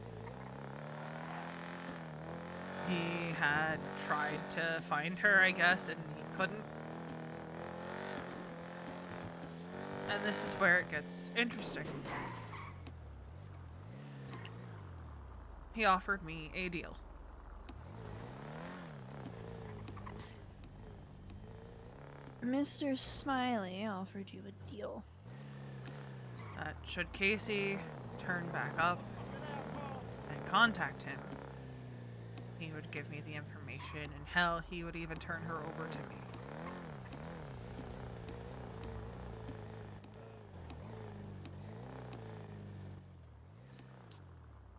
He had tried to find her, I guess, and he couldn't. And this is where it gets interesting. He offered me a deal. Mr. Smiley offered you a deal. That should Casey turn back up, and contact him, he would give me the information, and hell, he would even turn her over to me.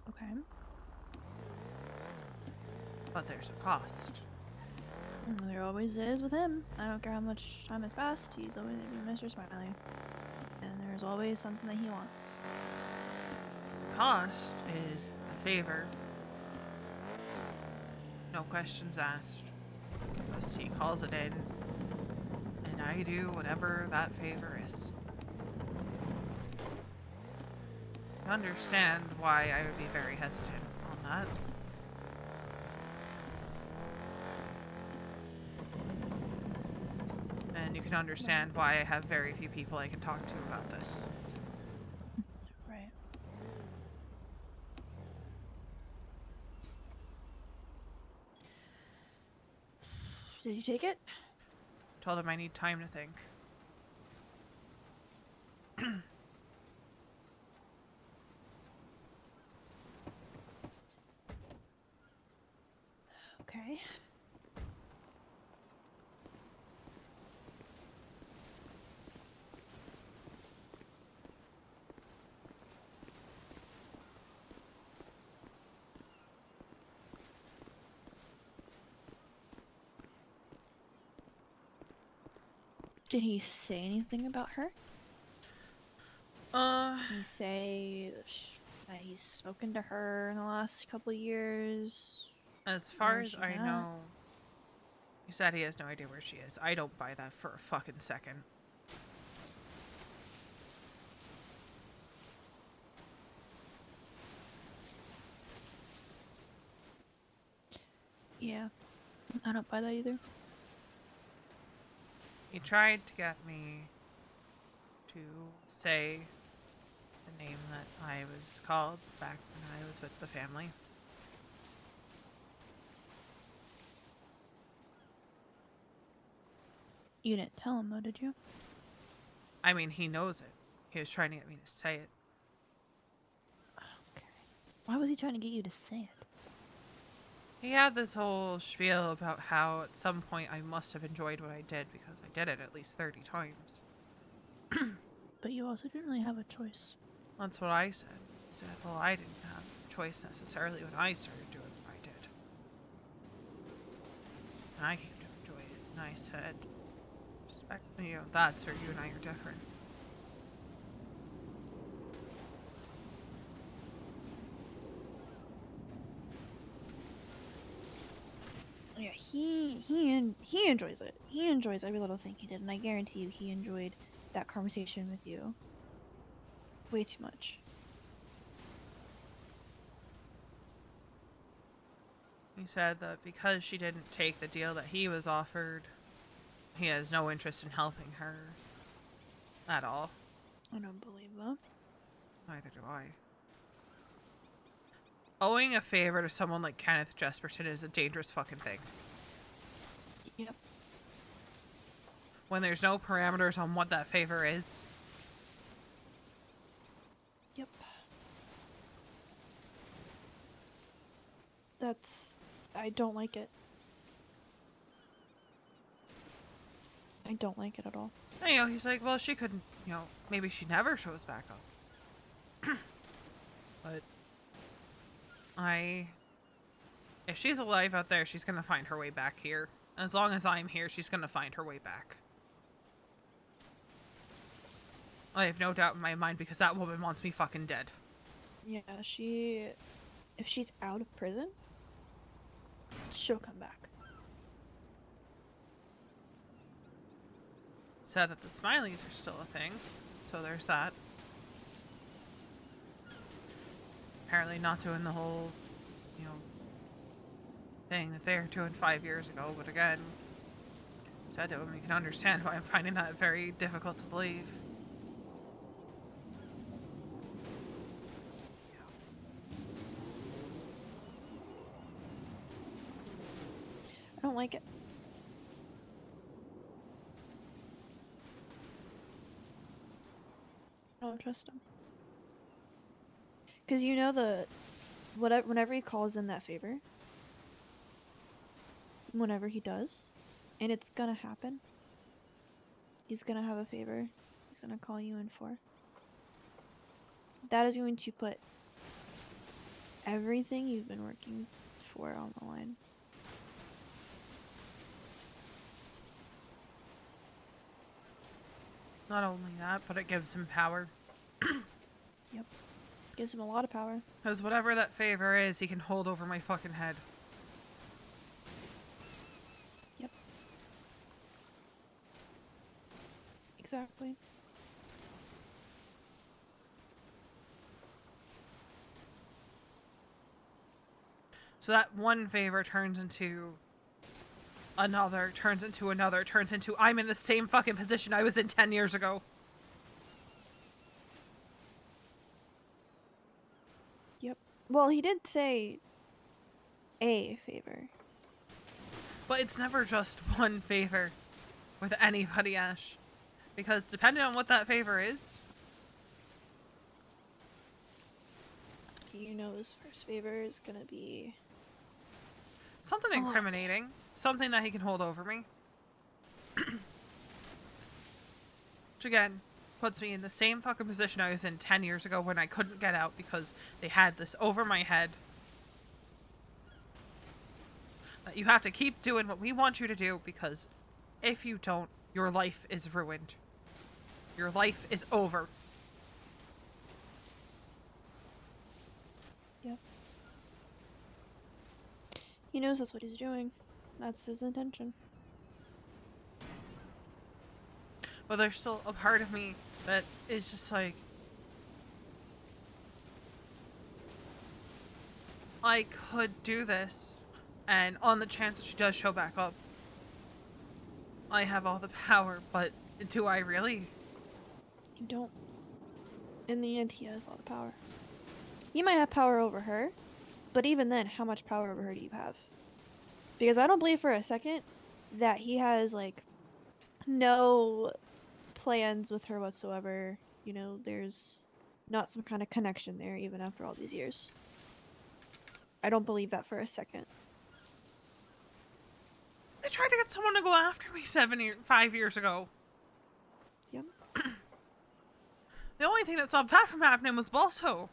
Okay. But there's a cost. There always is with him. I don't care how much time has passed, he's always gonna be Mr. Smiley. And there's always something that he wants. The cost is a favor. No questions asked. Just he calls it in, and I do whatever that favor is. I understand why I would be very hesitant on that. And you can understand why I have very few people I can talk to about this. Right. Did you take it? Told him I need time to think. Okay. Did he say anything about her? Did he say that he's spoken to her in the last couple of years? As far Where as she's I at? know, he said he has no idea where she is. I don't buy that for a fucking second. Yeah. I don't buy that either. He tried to get me to say the name that I was called back when I was with the family. You didn't tell him though, did you? I mean, he knows it. He was trying to get me to say it. Okay. Why was he trying to get you to say it? He had this whole spiel about how at some point I must have enjoyed what I did because I did it at least 30 times. But you also didn't really have a choice. That's what I said. He said, well, I didn't have a choice necessarily when I started doing what I did. And I came to enjoy it. And I said, that's where you and I are different. Yeah, he enjoys it. He enjoys every little thing he did, and I guarantee you he enjoyed that conversation with you way too much. He said that because she didn't take the deal that he was offered, he has no interest in helping her at all. I don't believe that. Neither do I. Owing a favor to someone like Kenneth Jesperson is a dangerous fucking thing. Yep. When there's no parameters on what that favor is. Yep. I don't like it. I don't like it at all. And, he's like, well, she couldn't, maybe she never shows back up. But if she's alive out there, she's gonna find her way back here. As long as I'm here, she's gonna find her way back. I have no doubt in my mind because that woman wants me fucking dead. Yeah, if she's out of prison, she'll come back. Said that the Smileys are still a thing, so there's that. Apparently not doing the whole, thing that they were doing 5 years ago, but again, said to him, you can understand why I'm finding that very difficult to believe. I don't like it. I don't trust him. Because you know the whenever he calls in that favor, whenever he does, and it's gonna happen, he's gonna have a favor he's gonna call you in for. That is going to put everything you've been working for on the line. Not only that, but it gives him power. Yep. Gives him a lot of power. Because whatever that favor is, he can hold over my fucking head. Yep. Exactly. So that one favor turns into another, turns into another, turns into I'm in the same fucking position I was in 10 years ago. Yep. Well, he did say a favor. But it's never just one favor with anybody, Ash. Because depending on what that favor is, You know his first favor is gonna be something a lot. incriminating, something that he can hold over me. Which again, puts me in the same fucking position I was in 10 years ago when I couldn't get out because they had this over my head. That you have to keep doing what we want you to do because if you don't, your life is ruined. Your life is over. Yep. He knows that's what he's doing. That's his intention. But there's still a part of me that is just like, I could do this, and on the chance that she does show back up, I have all the power, but do I really? You don't. In the end, he has all the power. You might have power over her, but even then, how much power over her do you have? Because I don't believe for a second that he has, like, no plans with her whatsoever. You know, there's not some kind of connection there, even after all these years. I don't believe that for a second. They tried to get someone to go after me 5 years ago. Yep. The only thing that stopped that from happening was Balto.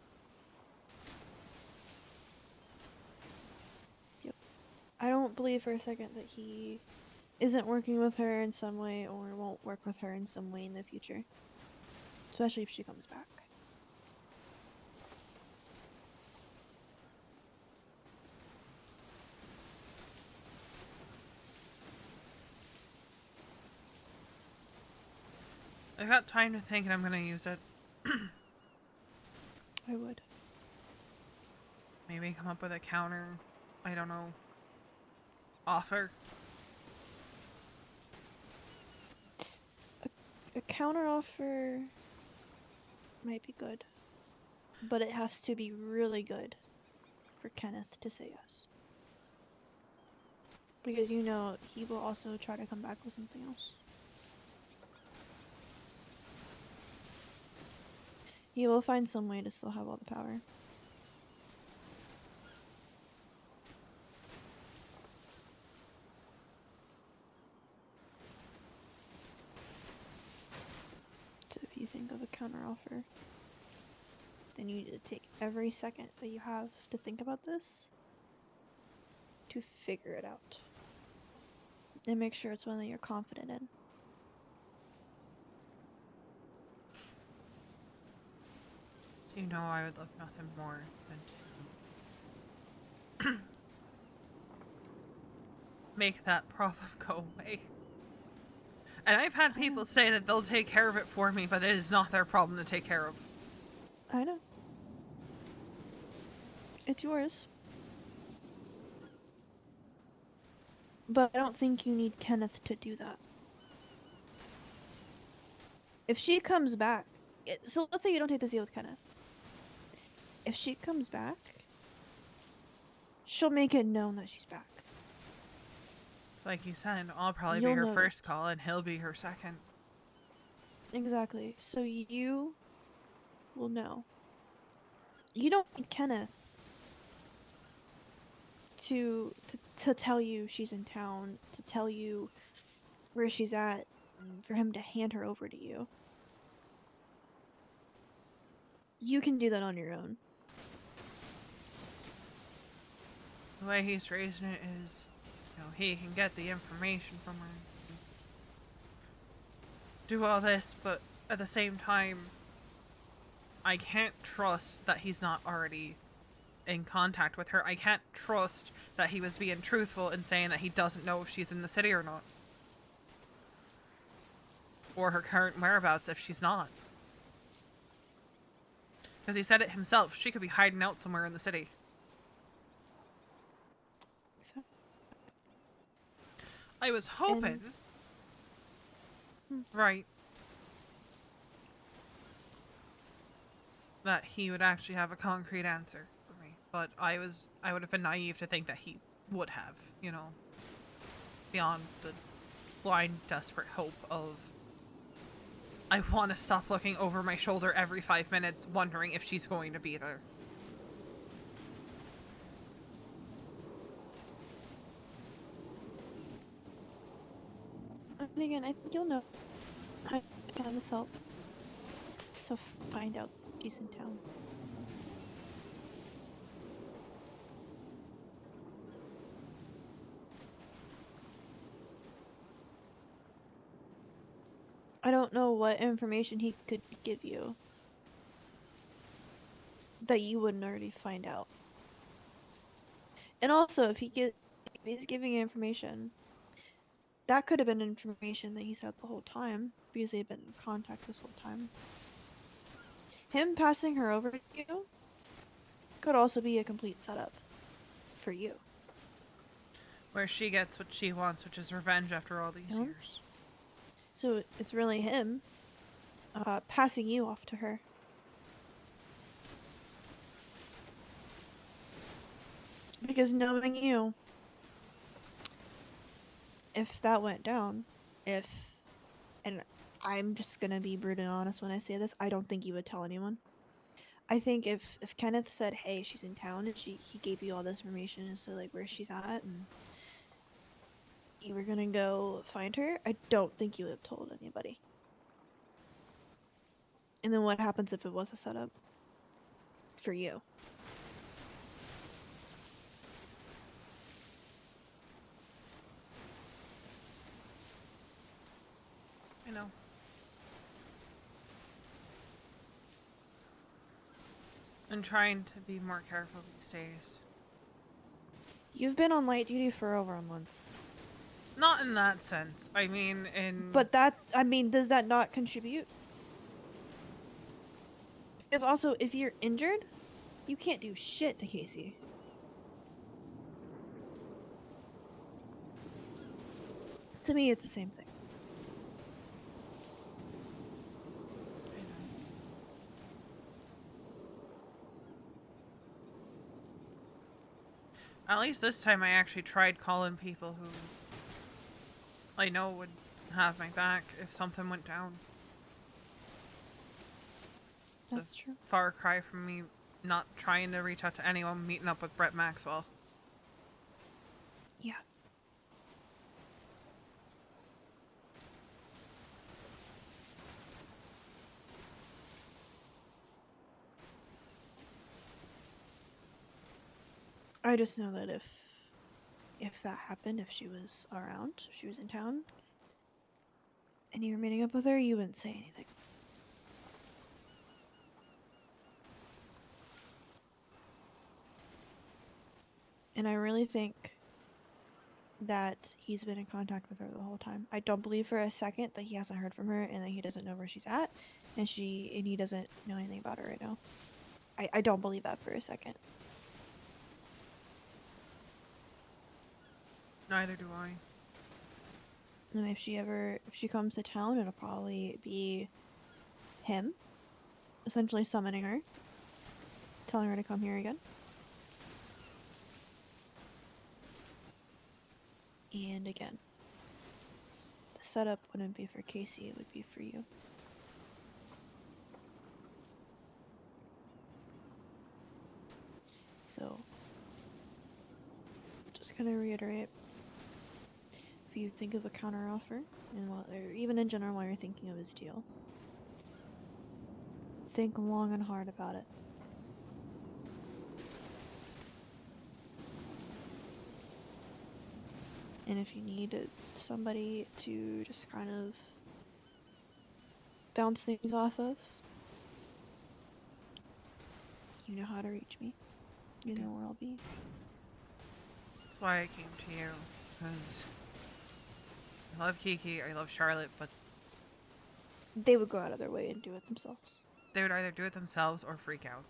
I don't believe for a second that he isn't working with her in some way or won't work with her in some way in the future. Especially if she comes back. I've got time to think and I'm gonna use it. I would. Maybe come up with a counter, I don't know, offer. A counter offer might be good. But it has to be really good for Kenneth to say yes. Because you know he will also try to come back with something else. He will find some way to still have all the power. So if you think of a counteroffer, then you need to take every second that you have to think about this to figure it out. And make sure it's one that you're confident in. You know I would love nothing more than to make that problem go away. And I've had people say that they'll take care of it for me, but it is not their problem to take care of. I know. It's yours. But I don't think you need Kenneth to do that. If she comes back... So let's say you don't take the deal with Kenneth. If she comes back, she'll make it known that she's back. So like you said, I'll probably You'll be her know first it. call and he'll be her second. Exactly. So you will know. You don't need Kenneth to tell you she's in town, to tell you where she's at, and for him to hand her over to you. You can do that on your own. The way he's raising it is, he can get the information from her. Do all this, but at the same time, I can't trust that he's not already in contact with her. I can't trust that he was being truthful in saying that he doesn't know if she's in the city or not. Or her current whereabouts if she's not. Because he said it himself, she could be hiding out somewhere in the city. So, I was hoping... Right. That he would actually have a concrete answer for me. But I would have been naive to think that he would have, beyond the blind, desperate hope of I want to stop looking over my shoulder every 5 minutes wondering if she's going to be there. and again, I think you'll know how to have this help to find out she's in town. I don't know what information he could give you that you wouldn't already find out. And also, if he's giving you information, that could have been information that he's had the whole time, because they've been in contact this whole time. Him passing her over to you could also be a complete setup for you. Where she gets what she wants, which is revenge after all these years. So it's really him passing you off to her. Because knowing you, if that went down, and I'm just gonna be brutally honest when I say this, I don't think you would tell anyone. I think if Kenneth said, hey, she's in town, and he gave you all this information as to like where she's at, and you were gonna go find her, I don't think you would have told anybody. And then what happens if it was a setup for you? I know. I'm trying to be more careful these days. You've been on light duty for over a month. Not in that sense. I mean, But does that not contribute? Because also, if you're injured, you can't do shit to Casey. To me, it's the same thing. At least this time I actually tried calling people who I know would have my back if something went down. That's true. Far cry from me not trying to reach out to anyone, meeting up with Brett Maxwell. Yeah. I just know that if that happened, if she was around, if she was in town, and you were meeting up with her, you wouldn't say anything. And I really think that he's been in contact with her the whole time. I don't believe for a second that he hasn't heard from her and that he doesn't know where she's at, and he doesn't know anything about her right now. I don't believe that for a second. Neither do I. And if she comes to town, it'll probably be him essentially summoning her, telling her to come here again. And again, the setup wouldn't be for Casey, it would be for you. So, just gonna reiterate, if you think of a counteroffer, and or even in general while you're thinking of his deal, think long and hard about it. And if you need somebody to just kind of bounce things off of, you know how to reach me. You know where I'll be. That's why I came to you, because I love Kiki, I love Charlotte, but They would go out of their way and do it themselves. they would either do it themselves or freak out.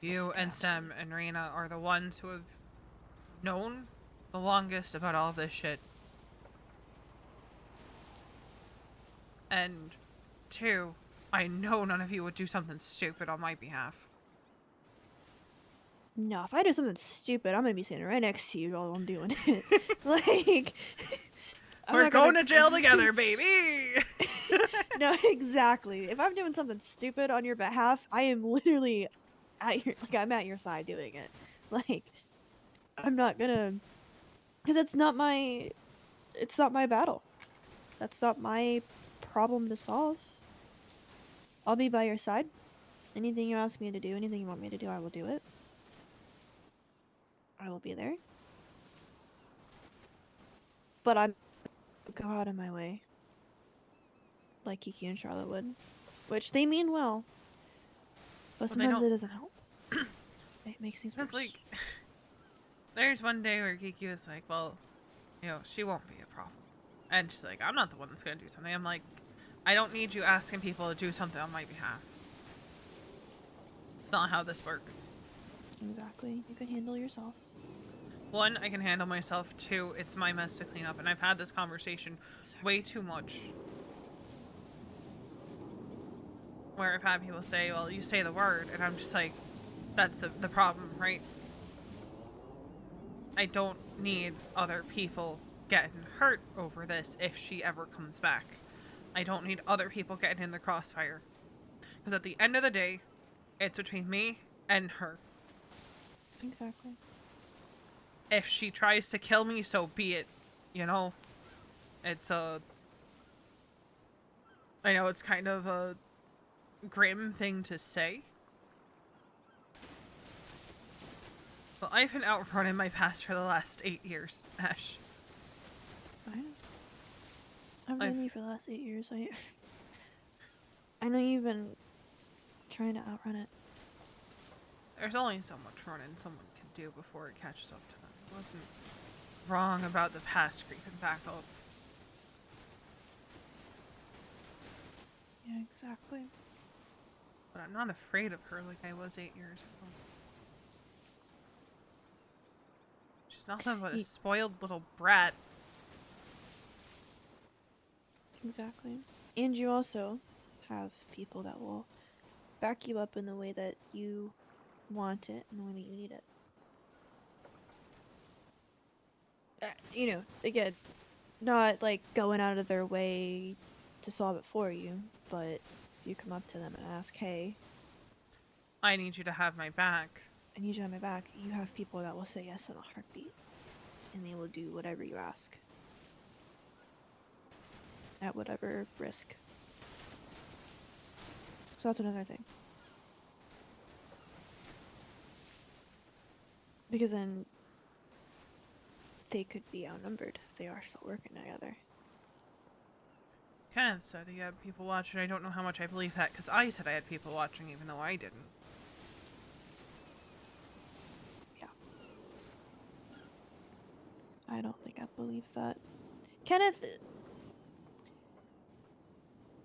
You and Sam and Rena are the ones who have known the longest about all of this shit. And 2, I know none of you would do something stupid on my behalf. No, if I do something stupid, I'm gonna be sitting right next to you while I'm doing it. Like, I'm We're not going gonna- to jail together, baby! No, exactly. If I'm doing something stupid on your behalf, I am literally I'm at your side doing it. Like, I'm not gonna, because it's not my battle. That's not my problem to solve. I'll be by your side. Anything you ask me to do, anything you want me to do, I will do it. I will be there. But I'm go out of my way. Like Kiki and Charlotte would. Which they mean well. But Well, they sometimes don't- it doesn't help. It makes things worse. It's like, there's one day where Kiki was like, well, you know, she won't be a problem. And she's like, I'm not the one that's going to do something. I'm like, I don't need you asking people to do something on my behalf. It's not how this works. Exactly. You can handle yourself. 1, I can handle myself. 2, it's my mess to clean up. And I've had this conversation way too much. Where I've had people say, well, you say the word. And I'm just like, that's the problem, right? I don't need other people getting hurt over this if she ever comes back. I don't need other people getting in the crossfire. Because at the end of the day, it's between me and her. Exactly. If she tries to kill me, so be it. You know? It's a... I know it's kind of a grim thing to say. But I've been outrunning my past for the last 8 years, Ash. I know. I've known you for the last 8 years. I know you've been trying to outrun it. There's only so much running someone can do before it catches up to them. It wasn't wrong about the past creeping back up. Yeah, exactly. But I'm not afraid of her like I was 8 years ago. She's nothing but a spoiled little brat. Exactly. And you also have people that will back you up in the way that you want it and the way that you need it. You know, again, not like going out of their way to solve it for you, but if you come up to them and ask, hey, I need you to have my back. I need you to have my back, you have people that will say yes in a heartbeat. And they will do whatever you ask. At whatever risk. So that's another thing. Because then they could be outnumbered if they are still working together. Kenneth said he had people watching. I don't know how much I believe that, because I said I had people watching even though I didn't. Yeah. I don't think I believe that. Kenneth,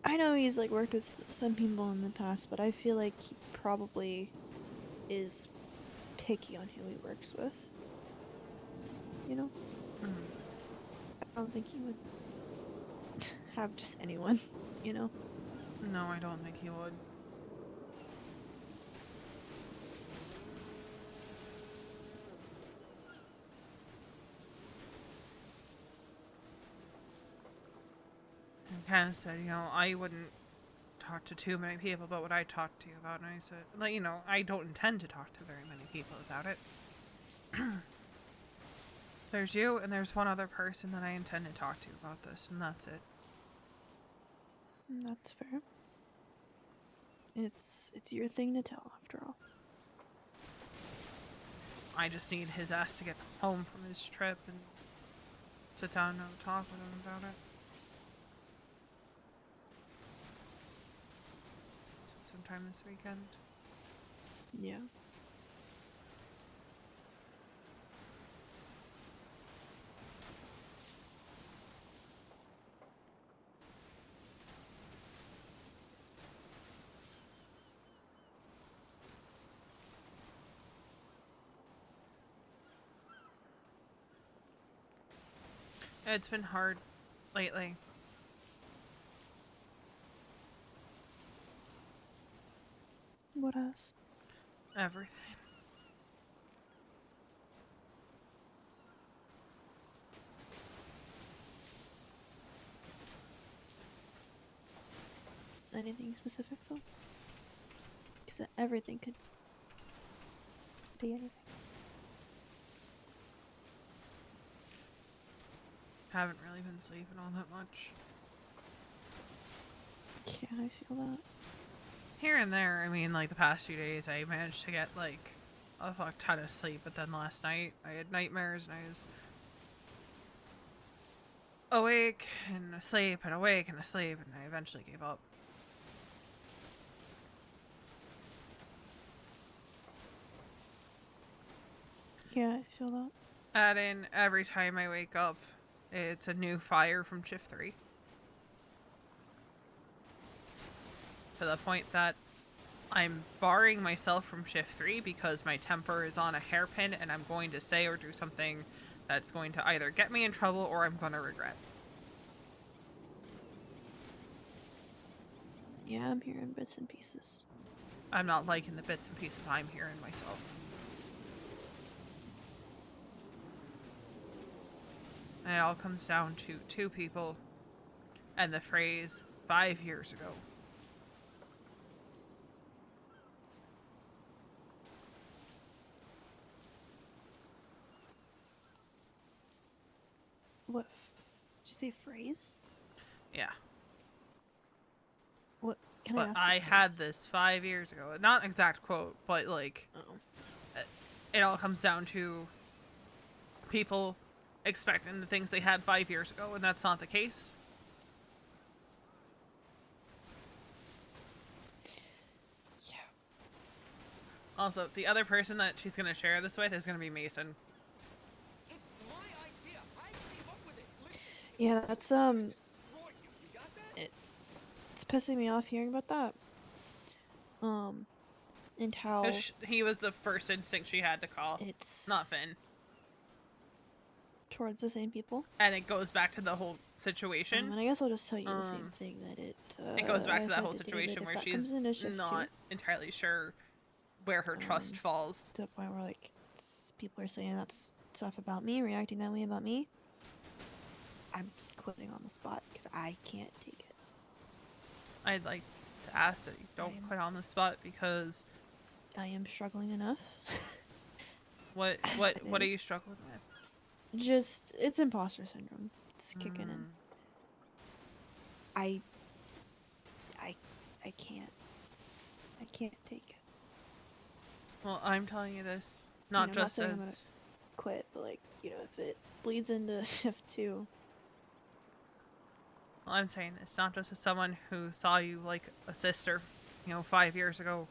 I know he's like worked with some people in the past, but I feel like he probably is picky on who he works with. You know? I don't think he would have just anyone, you know? No, I don't think he would. And Kenneth said, you know, I wouldn't talk to too many people about what I talked to you about. And I said, like, you know, I don't intend to talk to very many people about it. There's you, and there's one other person that I intend to talk to about this, and that's it. That's fair. It's your thing to tell, after all. I just need his ass to get home from his trip and sit down and talk with him about it. Sometime this weekend. Yeah. It's been hard lately. What else? Everything. Anything specific, though? Because everything could be anything. Haven't really been sleeping all that much. Yeah, I feel that. Here and there, I mean, like the past few days, I managed to get like a fuck ton of sleep, but then last night I had nightmares and I was awake and asleep and awake and asleep, and I eventually gave up. Yeah, I feel that. Add in every time I wake up, it's a new fire from shift 3. To the point that I'm barring myself from shift 3 because my temper is on a hairpin and I'm going to say or do something that's going to either get me in trouble or I'm going to regret. Yeah, I'm hearing bits and pieces. I'm not liking the bits and pieces I'm hearing myself. And it all comes down to 2 people and the phrase 5 years ago. What? Did you say phrase? Yeah. What? Can But I ask? I what had this 5 years ago. Not exact quote, but like, Oh. it all comes down to people expecting the things they had 5 years ago, and that's not the case. Yeah. Also, the other person that she's going to share this with is going to be Mason. It's my idea. I came up with it. Listen, Yeah, that's destroy you. You got that? it's pissing me off hearing about that. And how 'Cause he was the first instinct she had to call, it's not Finn. towards the same people. And it goes back to the whole situation. And I guess I'll just tell you the same thing that It goes back I to that said whole to David, situation if where that comes into she's shift not two, entirely sure where her trust falls. to the point where like people are saying that's stuff about me, reacting that way about me. I'm quitting on the spot because I can't take it. I'd like to ask that you don't quit on the spot because I am struggling enough. what As what it what are you is. struggling with? Just it's imposter syndrome. It's kicking in. I can't. I can't take it. Well, I'm telling you this, I'm not not just saying I'm as gonna quit, but like, if it bleeds into shift 2, well, I'm saying this not just as someone who saw you like a sister, 5 years ago,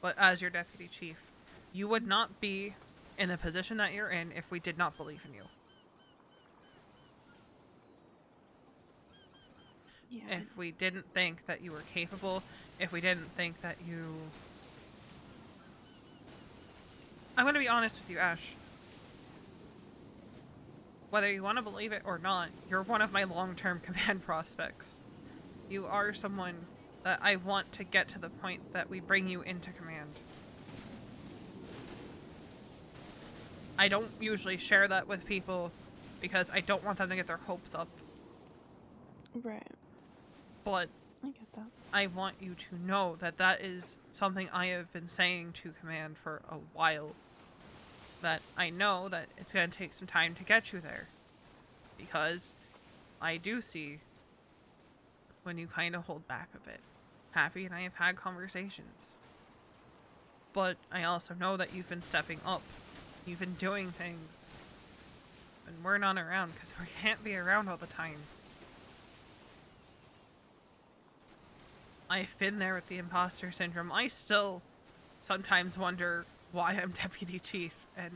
but as your deputy chief. You would not be in the position that you're in if we did not believe in you. yeah. If we didn't think that you were capable, if we didn't think that you... I'm going to be honest with you, Ash. Whether you want to believe it or not, you're one of my long-term command prospects. You are someone that I want to get to the point that we bring you into command. I don't usually share that with people because I don't want them to get their hopes up. Right. But I get that. I want you to know that that is something I have been saying to command for a while. that I know that it's going to take some time to get you there. Because I do see when you kind of hold back a bit. Happy and I have had conversations. But I also know that you've been stepping up. You've been doing things. And we're not around because we can't be around all the time. I've been there with the imposter syndrome. I still sometimes wonder why I'm deputy chief and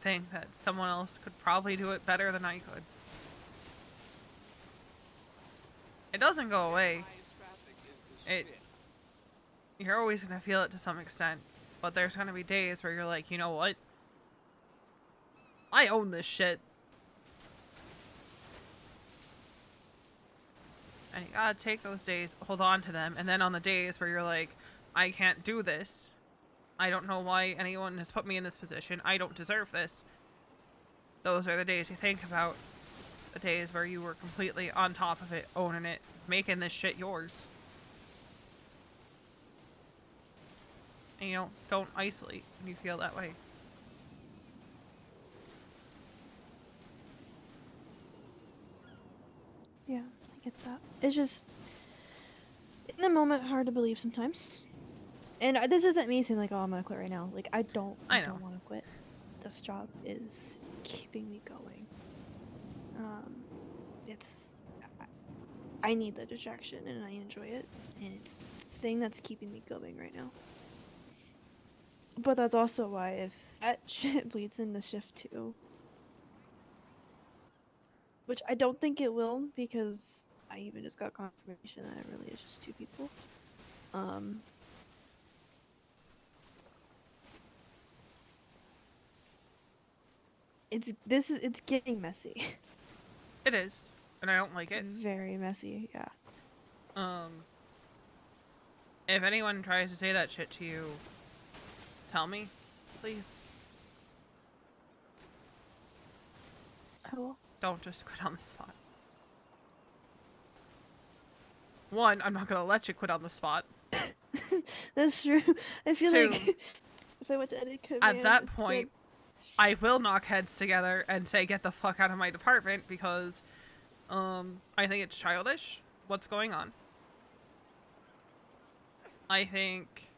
think that someone else could probably do it better than I could. It doesn't go away. You're always going to feel it to some extent, but there's going to be days where you're like, you know what? I own this shit. And you gotta take those days, hold on to them, and then on the days where you're like, I can't do this. I don't know why anyone has put me in this position. I don't deserve this. Those are the days you think about. The days where you were completely on top of it, owning it, making this shit yours. And you don't isolate when you feel that way. Yeah, I get that. It's just, in the moment, hard to believe sometimes. And this isn't me saying like, oh, I'm gonna quit right now. Like, I don't want to quit. This job is keeping me going. It's, I need the distraction and I enjoy it, and it's the thing that's keeping me going right now. But that's also why if that shit bleeds into shift 2, which I don't think it will, because I even just got confirmation that it really is just 2 people. It's getting messy. It is, and I don't like it. It's very messy, yeah. If anyone tries to say that shit to you, tell me, please. I will. Don't just quit on the spot. One, I'm not gonna let you quit on the spot. That's true. I feel 2, like if I went to edit command, at that point, I will knock heads together and say, get the fuck out of my department, because I think it's childish what's going on. I think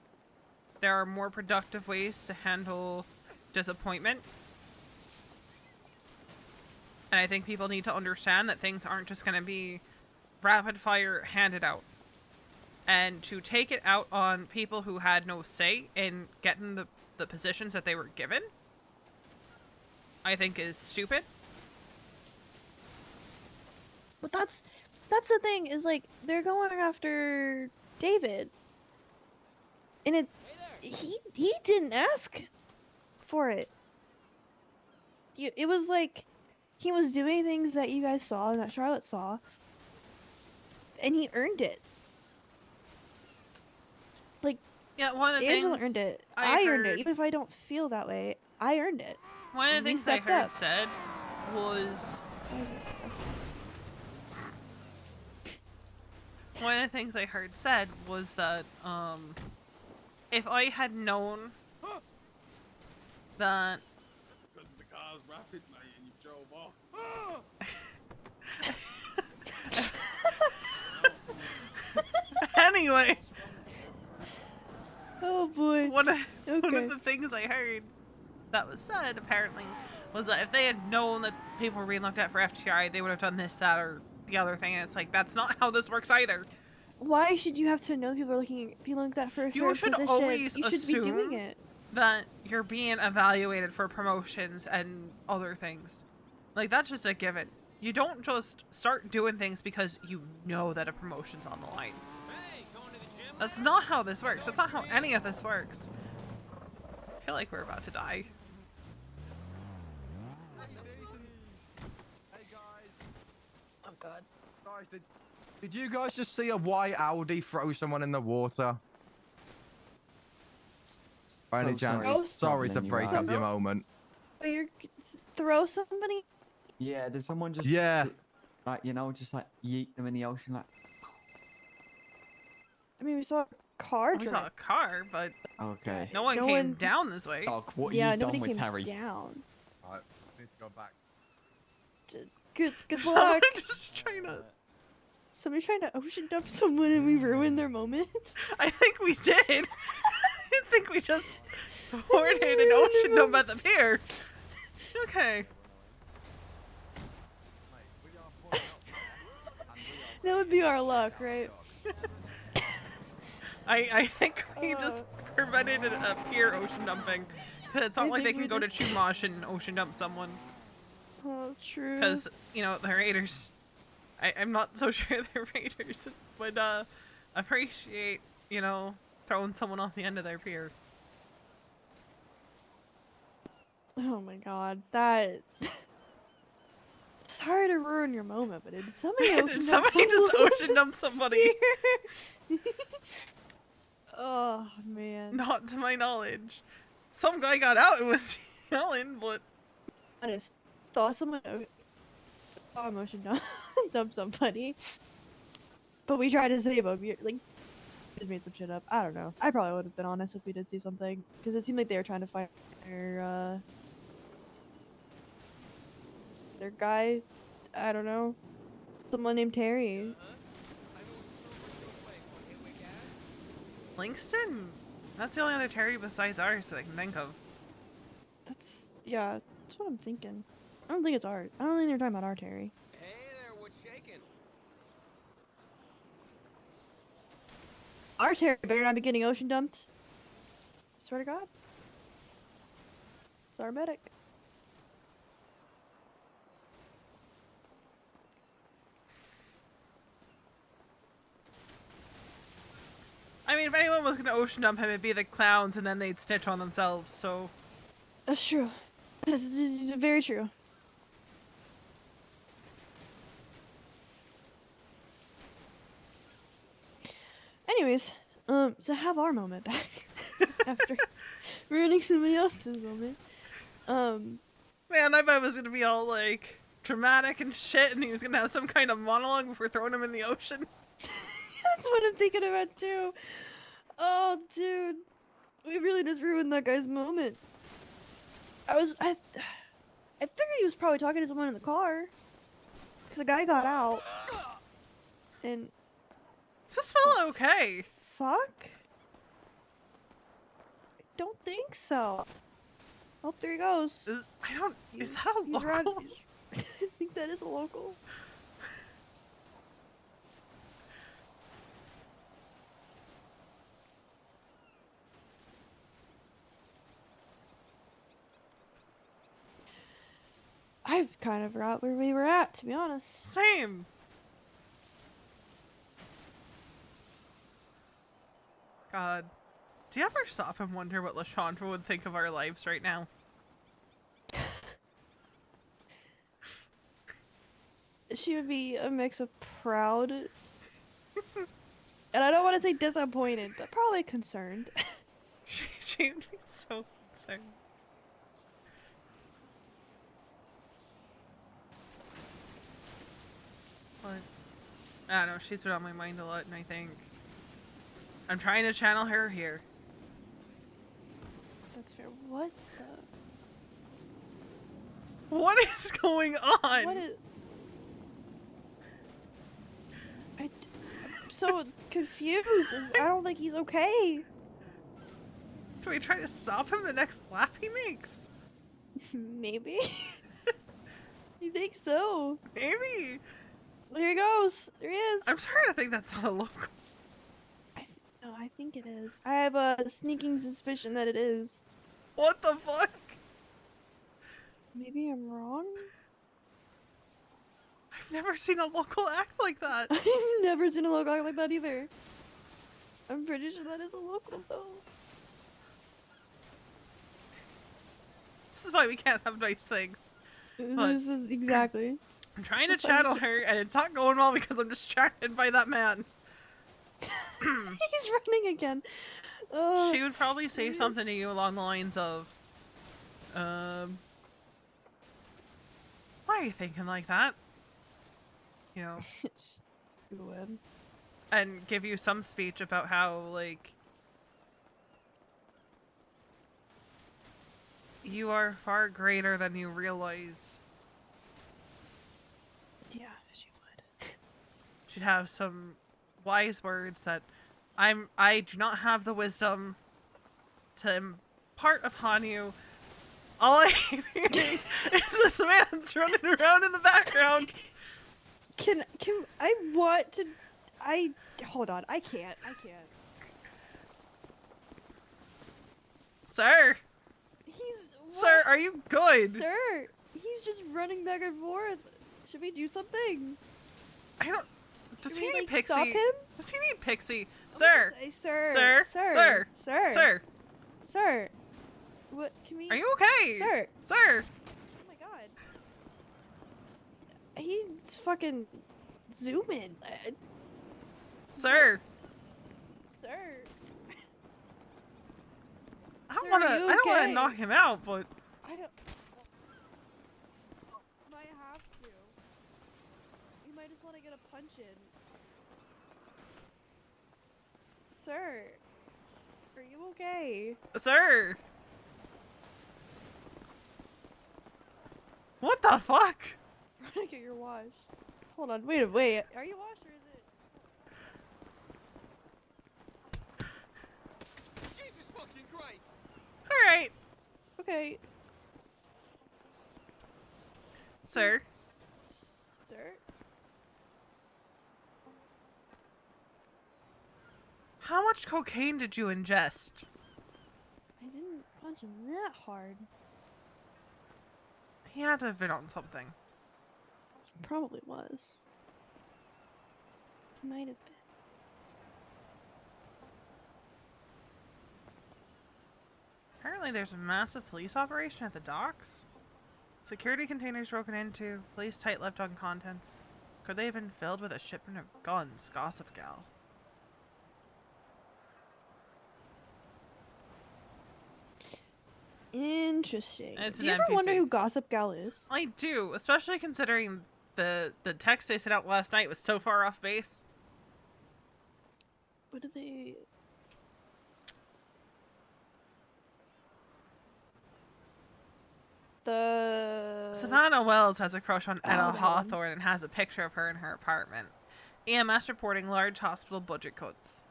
there are more productive ways to handle disappointment. And I think people need to understand that things aren't just going to be rapid fire handed out. And to take it out on people who had no say in getting the positions that they were given, I think is stupid. But that's the thing, is like they're going after David, and he didn't ask for it. It was like he was doing things that you guys saw and that Charlotte saw, and he earned it. Like, yeah, one of the Angela things earned it. I earned heard- it, even if I don't feel that way. I earned it. One of the We things I stepped heard up. said was... One of the things I heard said was that, if I had known that... Because the car's rapid, mate, and you drove off. Anyway, Oh boy. one of Okay. the things I heard that was said, apparently, was that if they had known that people were being looked at for FTI, they would have done this, that, or the other thing, and it's like, that's not how this works either. Why should you have to know people are looking at that for a You certain should position? always You should be doing assume it. that you're being evaluated for promotions and other things. Like, that's just a given. You don't just start doing things because you know that a promotion's on the line. Hey, going to the gym? That's not how this works. That's not how any of this works. I feel like we're about to die. Hey guys, Oh god. guys, did you guys just see a white Audi throw someone in the water? By any So chance? sorry. Sorry to Then you break are. up your moment. Oh, you're throw somebody? Yeah, did someone just Yeah. like, you know, just like yeet them in the ocean like I mean, we saw a car We saw drive. a car, but Okay. no one No came one- down this way. Doc, what Yeah, you nobody done with came Harry? down. Alright, need to go back. Good Someone luck. just trying to. Somebody trying to ocean dump someone and we ruined their moment. I think we did. I think we just coordinated an ocean dump at the pier. Okay. That would be our luck, right? I think we just prevented a pier ocean dumping. 'Cause it's not I like they think can we go to did. Chumash and ocean dump someone. Oh, true. Because, you know, the raiders. I'm not so sure they're raiders. Would appreciate, you know, throwing someone off the end of their pier. Oh my god, that. Sorry to ruin your moment, but did somebody Did ocean dump somebody just someone ocean dump somebody? here? Oh man. Not to my knowledge. Some guy got out and was yelling, but I just saw someone saw him ocean dump somebody, but we tried to save him. Like, just made some shit up. I don't know. I probably would have been honest if we did see something, because it seemed like they were trying to find their guy. I don't know. Someone named Terry. Langston? That's the only other Terry besides ours that I can think of. Yeah, that's what I'm thinking. I don't think it's art. I don't think they're talking about our Terry. Hey there, what's shaking? Our Terry better not be getting ocean dumped. Swear to God. It's our medic. I mean, if anyone was gonna ocean dump him, it'd be the clowns, and then they'd snitch on themselves, so... That's true. That's very true. Anyways, so have our moment back after ruining somebody else's moment. Man, I bet it was gonna be all, like, dramatic and shit, and he was gonna have some kind of monologue before throwing him in the ocean. That's what I'm thinking about too. Oh, dude, we really just ruined that guy's moment. I figured he was probably talking to someone in the car, cause the guy got out, and Is this fella okay? fuck? I don't think so. Oh, there he goes. Is that a He's around. local? I think that is a local. I kind of forgot where we were at, to be honest. Same. God. Do you ever stop and wonder what LaChandra would think of our lives right now? She would be a mix of proud, and I don't want to say disappointed, but probably concerned. She'd be so concerned. But I don't know, she's been on my mind a lot, and I think I'm trying to channel her here. That's fair. What the? What is going on? What is? I'm so confused. I don't think he's okay. Do we try to stop him the next lap he makes? Maybe. You think so? Maybe. There he goes. There he is. I'm starting to think that's not a local. No, I think it is. I have a sneaking suspicion that it is. What the fuck? Maybe I'm wrong? I've never seen a local act like that. I've never seen a local act like that either. I'm pretty sure that is a local though. This is why we can't have nice things. But This is exactly. I'm trying This to is why we channel her, and it's not going well because I'm distracted by that man. He's running again. Oh, She would probably say yes. something to you along the lines of, why are you thinking like that? You know, She would. and give you some speech about how, like, you are far greater than you realize. Yeah, she would. She'd have some wise words that I do not have the wisdom to impart upon you. All I'm hearing is this man's running around in the background. Can I want to? Hold on. I can't. Sir, He's sir, are you good? Sir, he's just running back and forth. Should we do something? I don't. Does Should he we, need like, Pixie? stop him? Does he need Pixie? I'm Sir, gonna say, sir, sir, sir, sir, sir, sir, sir. What? Can we? are you okay? Sir. Sir. Oh my god. He's fucking zooming. Sir. Sir. I don't Sir, want to. are you I don't want to okay? knock him out, but I don't. Might have to. You might just want to get a punch in. Sir. Are you okay? sir. What the fuck? Trying to get your wash. Hold on. Wait. Are you washed or is it? Jesus fucking Christ! All right, Okay. sir. Sir. How much cocaine did you ingest? I didn't punch him that hard. He had to have been on something. Probably was. Might have been. Apparently, there's a massive police operation at the docks. Security containers broken into, police tight-lipped on contents. Could they have been filled with a shipment of guns? Gossip gal. Interesting. It's Do an you ever wonder NPC. who Gossip Gal is? I do, especially considering the text they sent out last night was so far off base. What do they? The Savannah Wells has a crush on Oh, Etta that one. Hawthorne and has a picture of her in her apartment. EMS reporting large hospital budget cuts.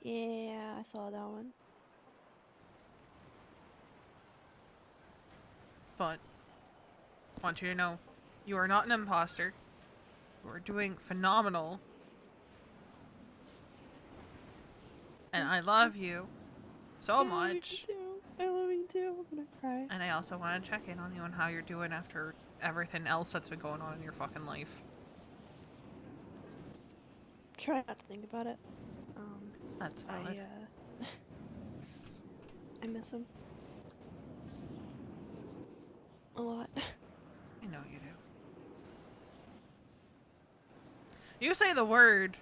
Yeah, I saw that one. But I want you to know, you are not an imposter. You are doing phenomenal. And I love you so much. I love you too. I'm gonna cry. And I also want to check in on you and how you're doing after everything else that's been going on in your fucking life. Try not to think about it. That's valid. I miss him a lot. I know you do. You say the word.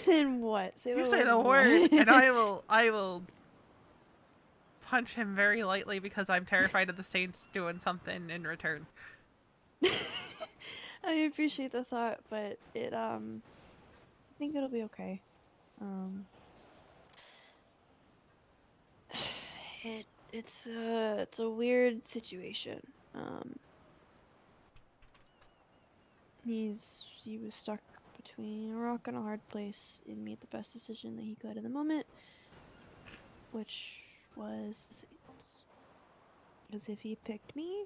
And what? You say the word, and I will punch him very lightly because I'm terrified of the Saints doing something in return. I appreciate the thought, but it I think it'll be okay. It's a weird situation. He was stuck between a rock and a hard place and made the best decision that he could in the moment, which was the Saints. Because if he picked me,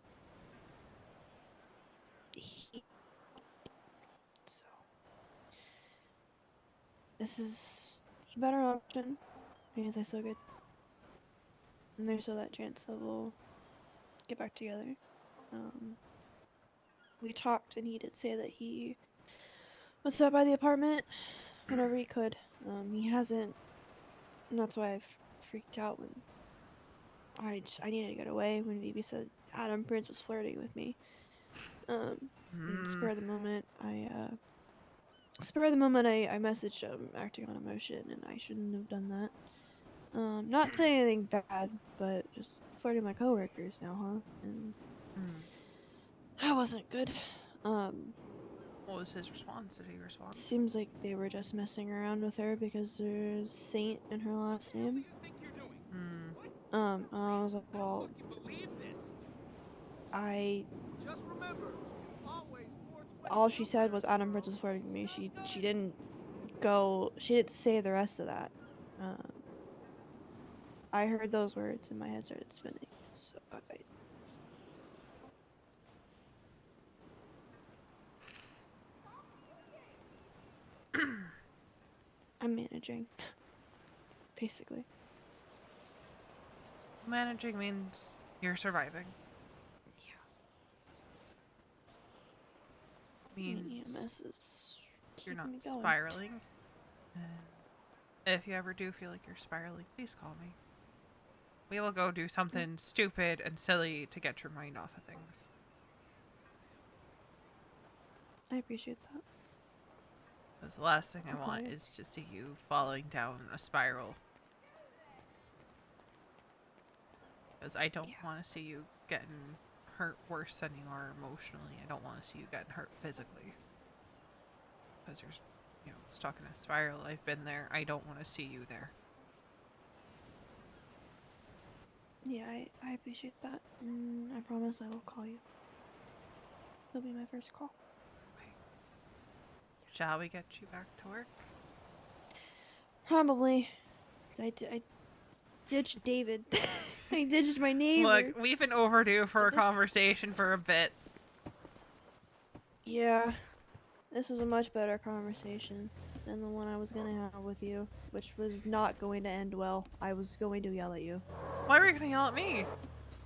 so this is the better option because I still get, and there's still that chance that we'll get back together. We talked and he did say that he would stop by the apartment whenever he could. He hasn't, and that's why I've freaked out when I needed to get away when Vivi said Adam Prince was flirting with me. And spur of the moment, I messaged him acting on emotion, and I shouldn't have done that. Not saying anything bad, but just flirting with my coworkers now, huh? And that wasn't good. What was his response? Did he respond? Seems like they were just messing around with her because there's Saint in her last name. Hmm. And I was like, well, I. Just remember, it's always 420 All she said was, "Adam Prince is flirting with me." She didn't go. She didn't say the rest of that. I heard those words and my head started spinning. So I'm managing, basically. Managing means you're surviving. Means EMS is you're not keeping me going. spiraling. If you ever do feel like you're spiraling, please call me. We will go do something stupid and silly to get your mind off of things. I appreciate that. Because the last thing I want Okay. is to see you falling down a spiral. Because I don't want to see you getting hurt worse than you are emotionally. I don't want to see you getting hurt physically. Because you're, stuck in a spiral. I've been there. I don't want to see you there. Yeah, I appreciate that. And I promise I will call you. It'll be my first call. Okay. Shall we get you back to work? Probably. I ditched David. I ditched my neighbor. Look, we've been overdue for a conversation for a bit. Yeah. This was a much better conversation than the one I was gonna have with you, which was not going to end well. I was going to yell at you. Why were you gonna yell at me?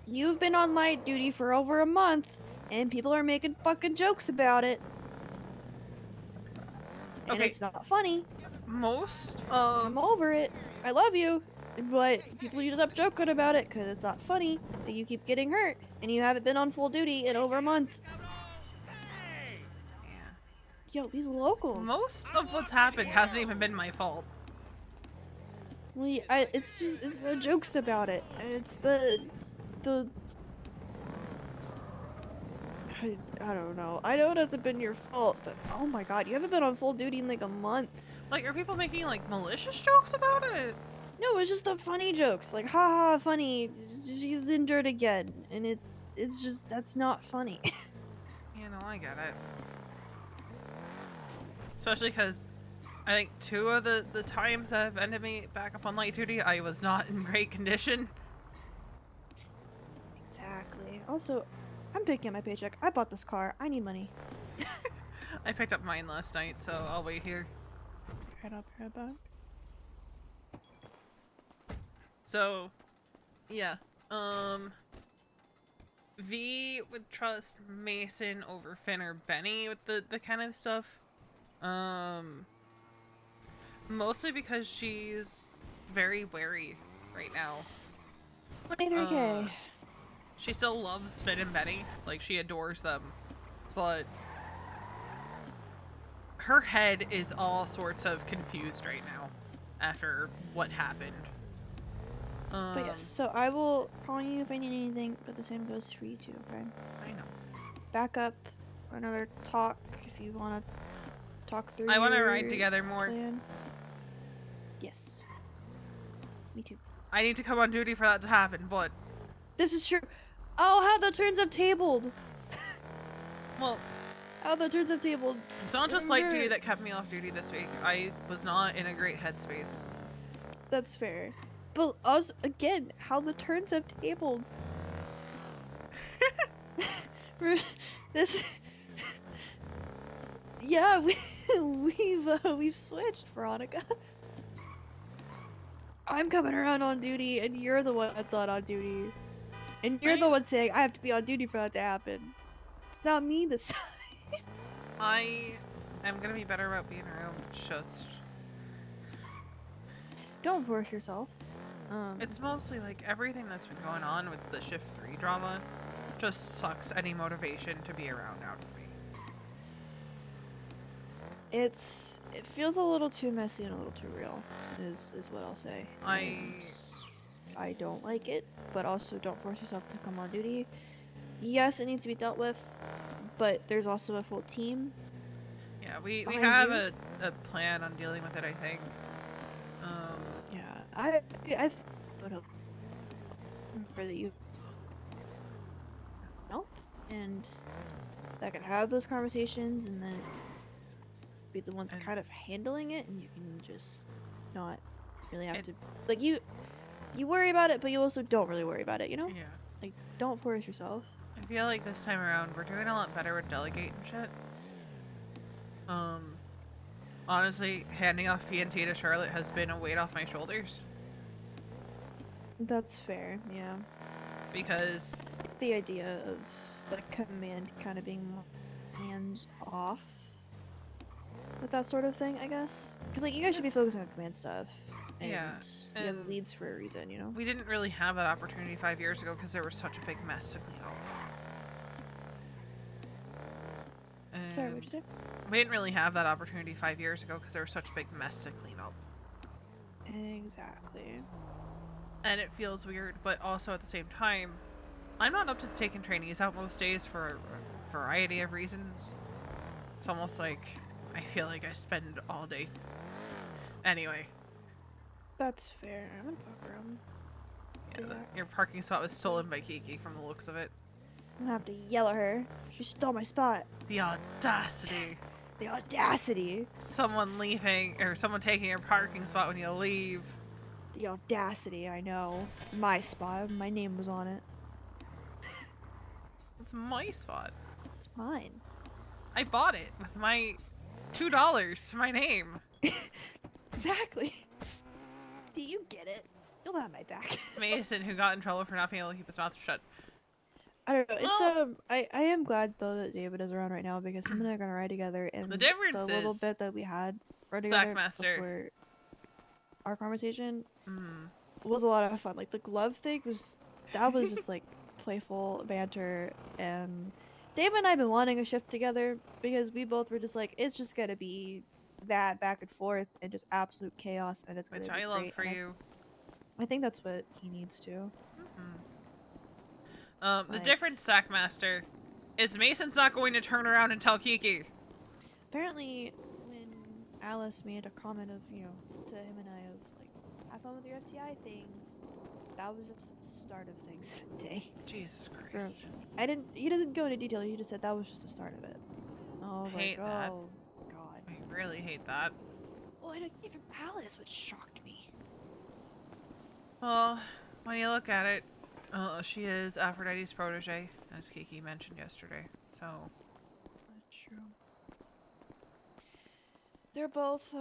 You've been on light duty for over a month, and people are making fucking jokes about it. And Okay. it's not funny. I'm over it. I love you, but people need to stop joking about it because it's not funny that you keep getting hurt and you haven't been on full duty in over a month. Yo, these locals. Most of what's happened hasn't even been my fault. It's the jokes about it, and it's the I don't know. I know it hasn't been your fault, but oh my god, you haven't been on full duty in like a month. Like, are people making like malicious jokes about it? No, it's just the funny jokes, like haha, funny. She's injured again, and it's just that's not funny. I get it. Especially because I think 2 of the times that have ended me back up on light duty, I was not in great condition. Exactly. Also, I'm picking up my paycheck. I bought this car. I need money. I picked up mine last night, so I'll wait here. Right up, right back. So, yeah. V would trust Mason over Finn or Benny with the kind of stuff. Mostly because she's very wary right now. 23K. She still loves Finn and Benny. Like, she adores them. But her head is all sorts of confused right now after what happened. But yes, so I will call you if I need anything, but the same goes for you too, okay? I know. Back up, another talk if you want to talk through I want to your ride together more. plan. Yes. Me too. I need to come on duty for that to happen, but... This is true. Oh, how the turns have tabled! Well... How the turns have tabled. It's not just light duty that kept me off duty this week. I was not in a great headspace. That's fair. But us, again, how the turns have tabled. This... Yeah, we've switched, Veronica. I'm coming around on duty, and you're the one that's not on duty. And you're the one saying, I have to be on duty for that to happen. It's not me this time. I am gonna be better about being around. Just... Don't force yourself. It's mostly like everything that's been going on with the Shift 3 drama just sucks any motivation to be around out of me. It feels a little too messy and a little too real, is what I'll say. I don't like it, but also don't force yourself to come on duty. Yes, it needs to be dealt with, but there's also a full team, Yeah, we Behind have you? a plan on dealing with it, I think. Yeah, I would hope for that you know, and that can have those conversations, and then be the ones And- kind of handling it, and you can just not really have and- to like you worry about it, but you also don't really worry about it. You know, Yeah. like don't force yourself. I feel like this time around we're doing a lot better with delegating shit. Honestly, handing off PNT to Charlotte has been a weight off my shoulders. That's fair. Yeah, Because the idea of the command kind of being more hands off with that sort of thing, I guess. Because like you guys should be Yes. focusing on command stuff, and Yeah, you have and leads for a reason, you know. we didn't really have that opportunity 5 years ago because there was such a big mess to clean up. Sorry, And what'd you say? we didn't really have that opportunity 5 years ago because there was such a big mess to clean up. Exactly. And it feels weird, but also at the same time, I'm not up to taking trainees out most days for a variety of reasons. It's almost like I feel like I spend all day. Anyway, That's fair. I'm gonna poker him. yeah, Yeah. your parking spot was stolen by Kiki from the looks of it. I'm gonna have to yell at her. She stole my spot. The audacity. The audacity. Someone leaving, or someone taking your parking spot when you leave. The audacity, I know. It's my spot. My name was on it. It's my spot. It's mine. I bought it with my $2 to my name. Exactly. Do you get it? You'll have my back. Mason, who got in trouble for not being able to keep his mouth shut. I don't know. It's Well- I am glad though that David is around right now because him and I are gonna ride together, and The difference the little is bit that we had ride together Sackmaster. before our conversation Mm. was a lot of fun. Like the glove thing was just like playful banter, and Dave and I have been wanting a shift together because we both were just like, it's just gonna be that back and forth and just absolute chaos, and it's gonna Which be I love great. for And you. I think that's what he needs to. The Like- difference, Sackmaster, is Mason's not going to turn around and tell Kiki. Apparently, when Alice made a comment of, you know, to him and I of like, have fun with your FTI things, that was just the start of things that day. Jesus Christ. He doesn't go into detail, he just said that was just the start of it. I was Hate like, that. oh, God. I really hate that. Oh, and it came from Alice, which shocked me. Well, when you look at it, she is Aphrodite's protege, as Kiki mentioned yesterday. So, That's true. They're both,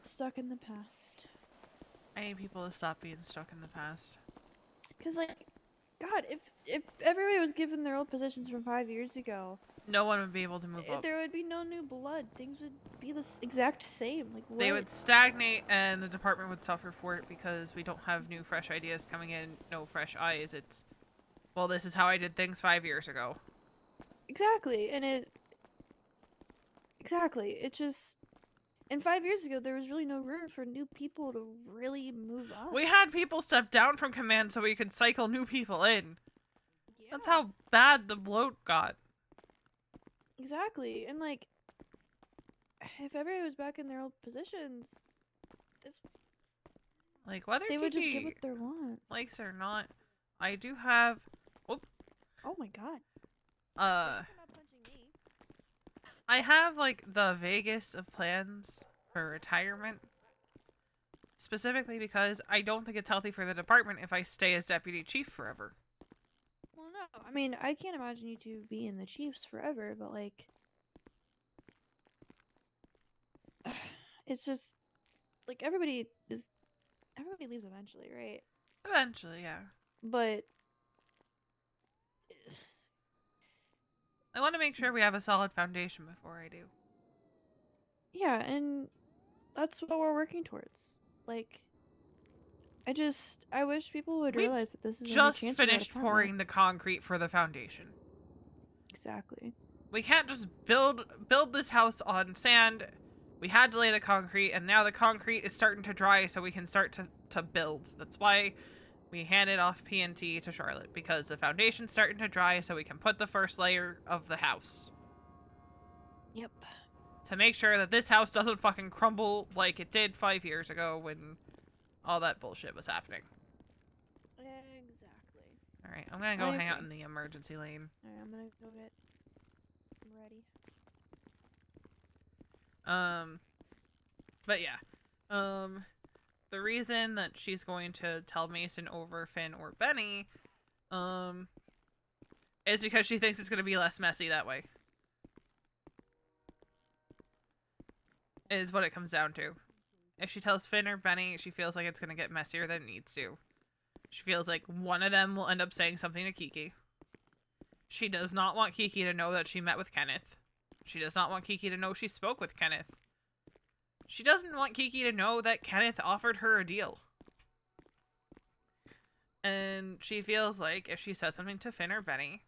stuck in the past. I need people to stop being stuck in the past. Cause like, God, if everybody was given their old positions from 5 years ago, No one would be able to move up. there would be no new blood. Things would be the exact same. Like what? They would stagnate and the department would suffer for it because we don't have new fresh ideas coming in, no fresh eyes. It's, well, this is how I did things 5 years ago. Exactly, and it just. And 5 years ago, there was really no room for new people to really move up. We had people step down from command so we could cycle new people in. Yeah, That's how bad the bloat got. exactly. And like, if everybody was back in their old positions, Like, whether they would just get Kiki what they want. likes it or not, I do have, Oh my God! uh, You're not punching me. I have, like, the vaguest of plans for retirement. Specifically because I don't think it's healthy for the department if I stay as deputy chief forever. Well, no. I mean, I can't imagine you two being the Chiefs forever, but like, it's just like everybody leaves eventually, right? Eventually, yeah. But I want to make sure we have a solid foundation before I do. yeah, and that's what we're working towards. Like, I wish people would We realize that this is Just chance for that finished apartment. pouring the concrete for the foundation. Exactly. We can't just build this house on sand. We had to lay the concrete, and now the concrete is starting to dry, so we can start to build. That's why we handed off PNT to Charlotte, because the foundation's starting to dry, so we can put the first layer of the house. Yep. to make sure that this house doesn't fucking crumble like it did 5 years ago when all that bullshit was happening. Exactly. Alright, I'm gonna go I hang out agree. in the emergency lane. Alright, I'm gonna go get ready. But yeah. The reason that she's going to tell Mason over Finn or Benny, is because she thinks it's gonna be less messy that way. Is what it comes down to. If she tells Finn or Benny, she feels like it's gonna get messier than it needs to. She feels like one of them will end up saying something to Kiki. She does not want Kiki to know that she met with Kenneth. She does not want Kiki to know she spoke with Kenneth. She doesn't want Kiki to know that Kenneth offered her a deal. And she feels like if she says something to Finn or Benny,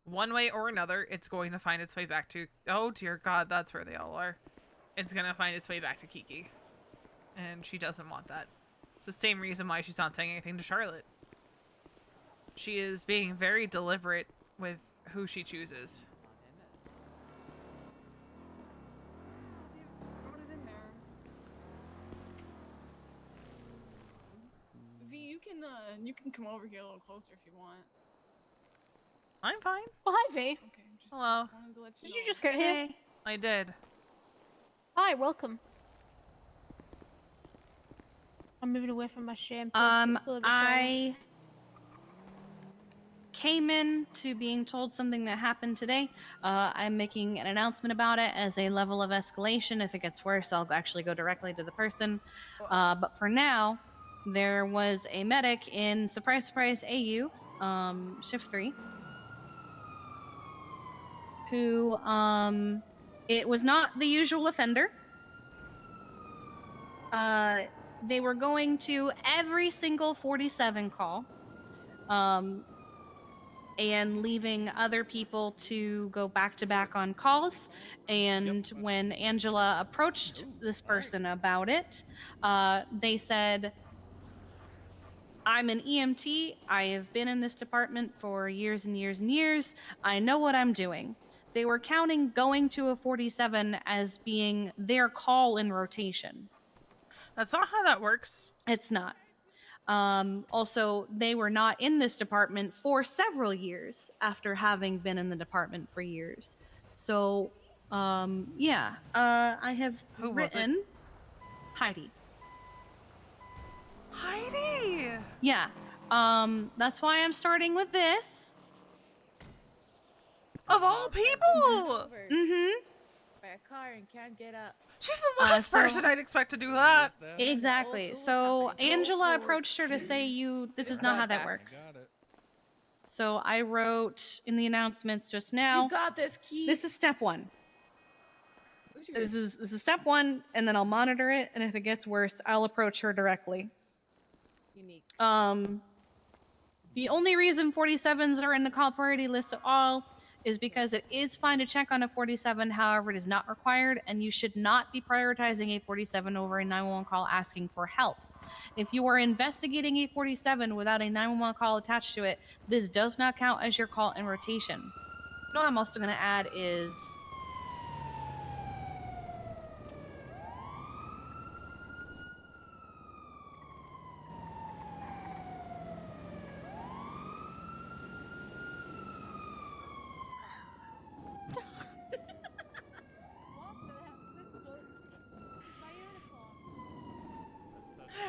one way or another, it's going to find its way back to... Oh dear God, that's where they all are. It's going to find its way back to Kiki. And she doesn't want that. It's the same reason why she's not saying anything to Charlotte. She is being very deliberate with who she chooses. Wrote it in there. V, you can come over here a little closer if you want. I'm fine. Well, hi, V. Okay, Hello. just wanted to let you Did know. you just get here? I did. Hi, welcome. I'm moving away from my shame. I came in to being told something that happened today. I'm making an announcement about it as a level of escalation. If it gets worse, I'll actually go directly to the person. But for now, there was a medic in surprise, surprise, AU, shift 3, who, it was not the usual offender. They were going to every single 47 call, and leaving other people to go back to back on calls. And when Angela approached this person about it, they said, I'm an EMT. I have been in this department for years and years and years. I know what I'm doing. They were counting going to a 47 as being their call in rotation. That's not how that works. It's not. Also, they were not in this department for several years after having been in the department for years. So, yeah, I have Who was it? written Heidi. Heidi! Yeah, that's why I'm starting with this. Of all people! Mm-hmm. By a car and can't get up. She's the last person I'd expect to do that. Exactly. So Angela approached her to say, this is not how that works. So I wrote in the announcements just now. You got this, Keith. This is step 1. This is step 1, and then I'll monitor it, and if it gets worse, I'll approach her directly. Unique. The only reason 47s are in the call priority list at all is because it is fine to check on a 47, however, it is not required, and you should not be prioritizing a 47 over a 911 call asking for help. If you are investigating a 47 without a 911 call attached to it, this does not count as your call in rotation. What I'm also going to add is...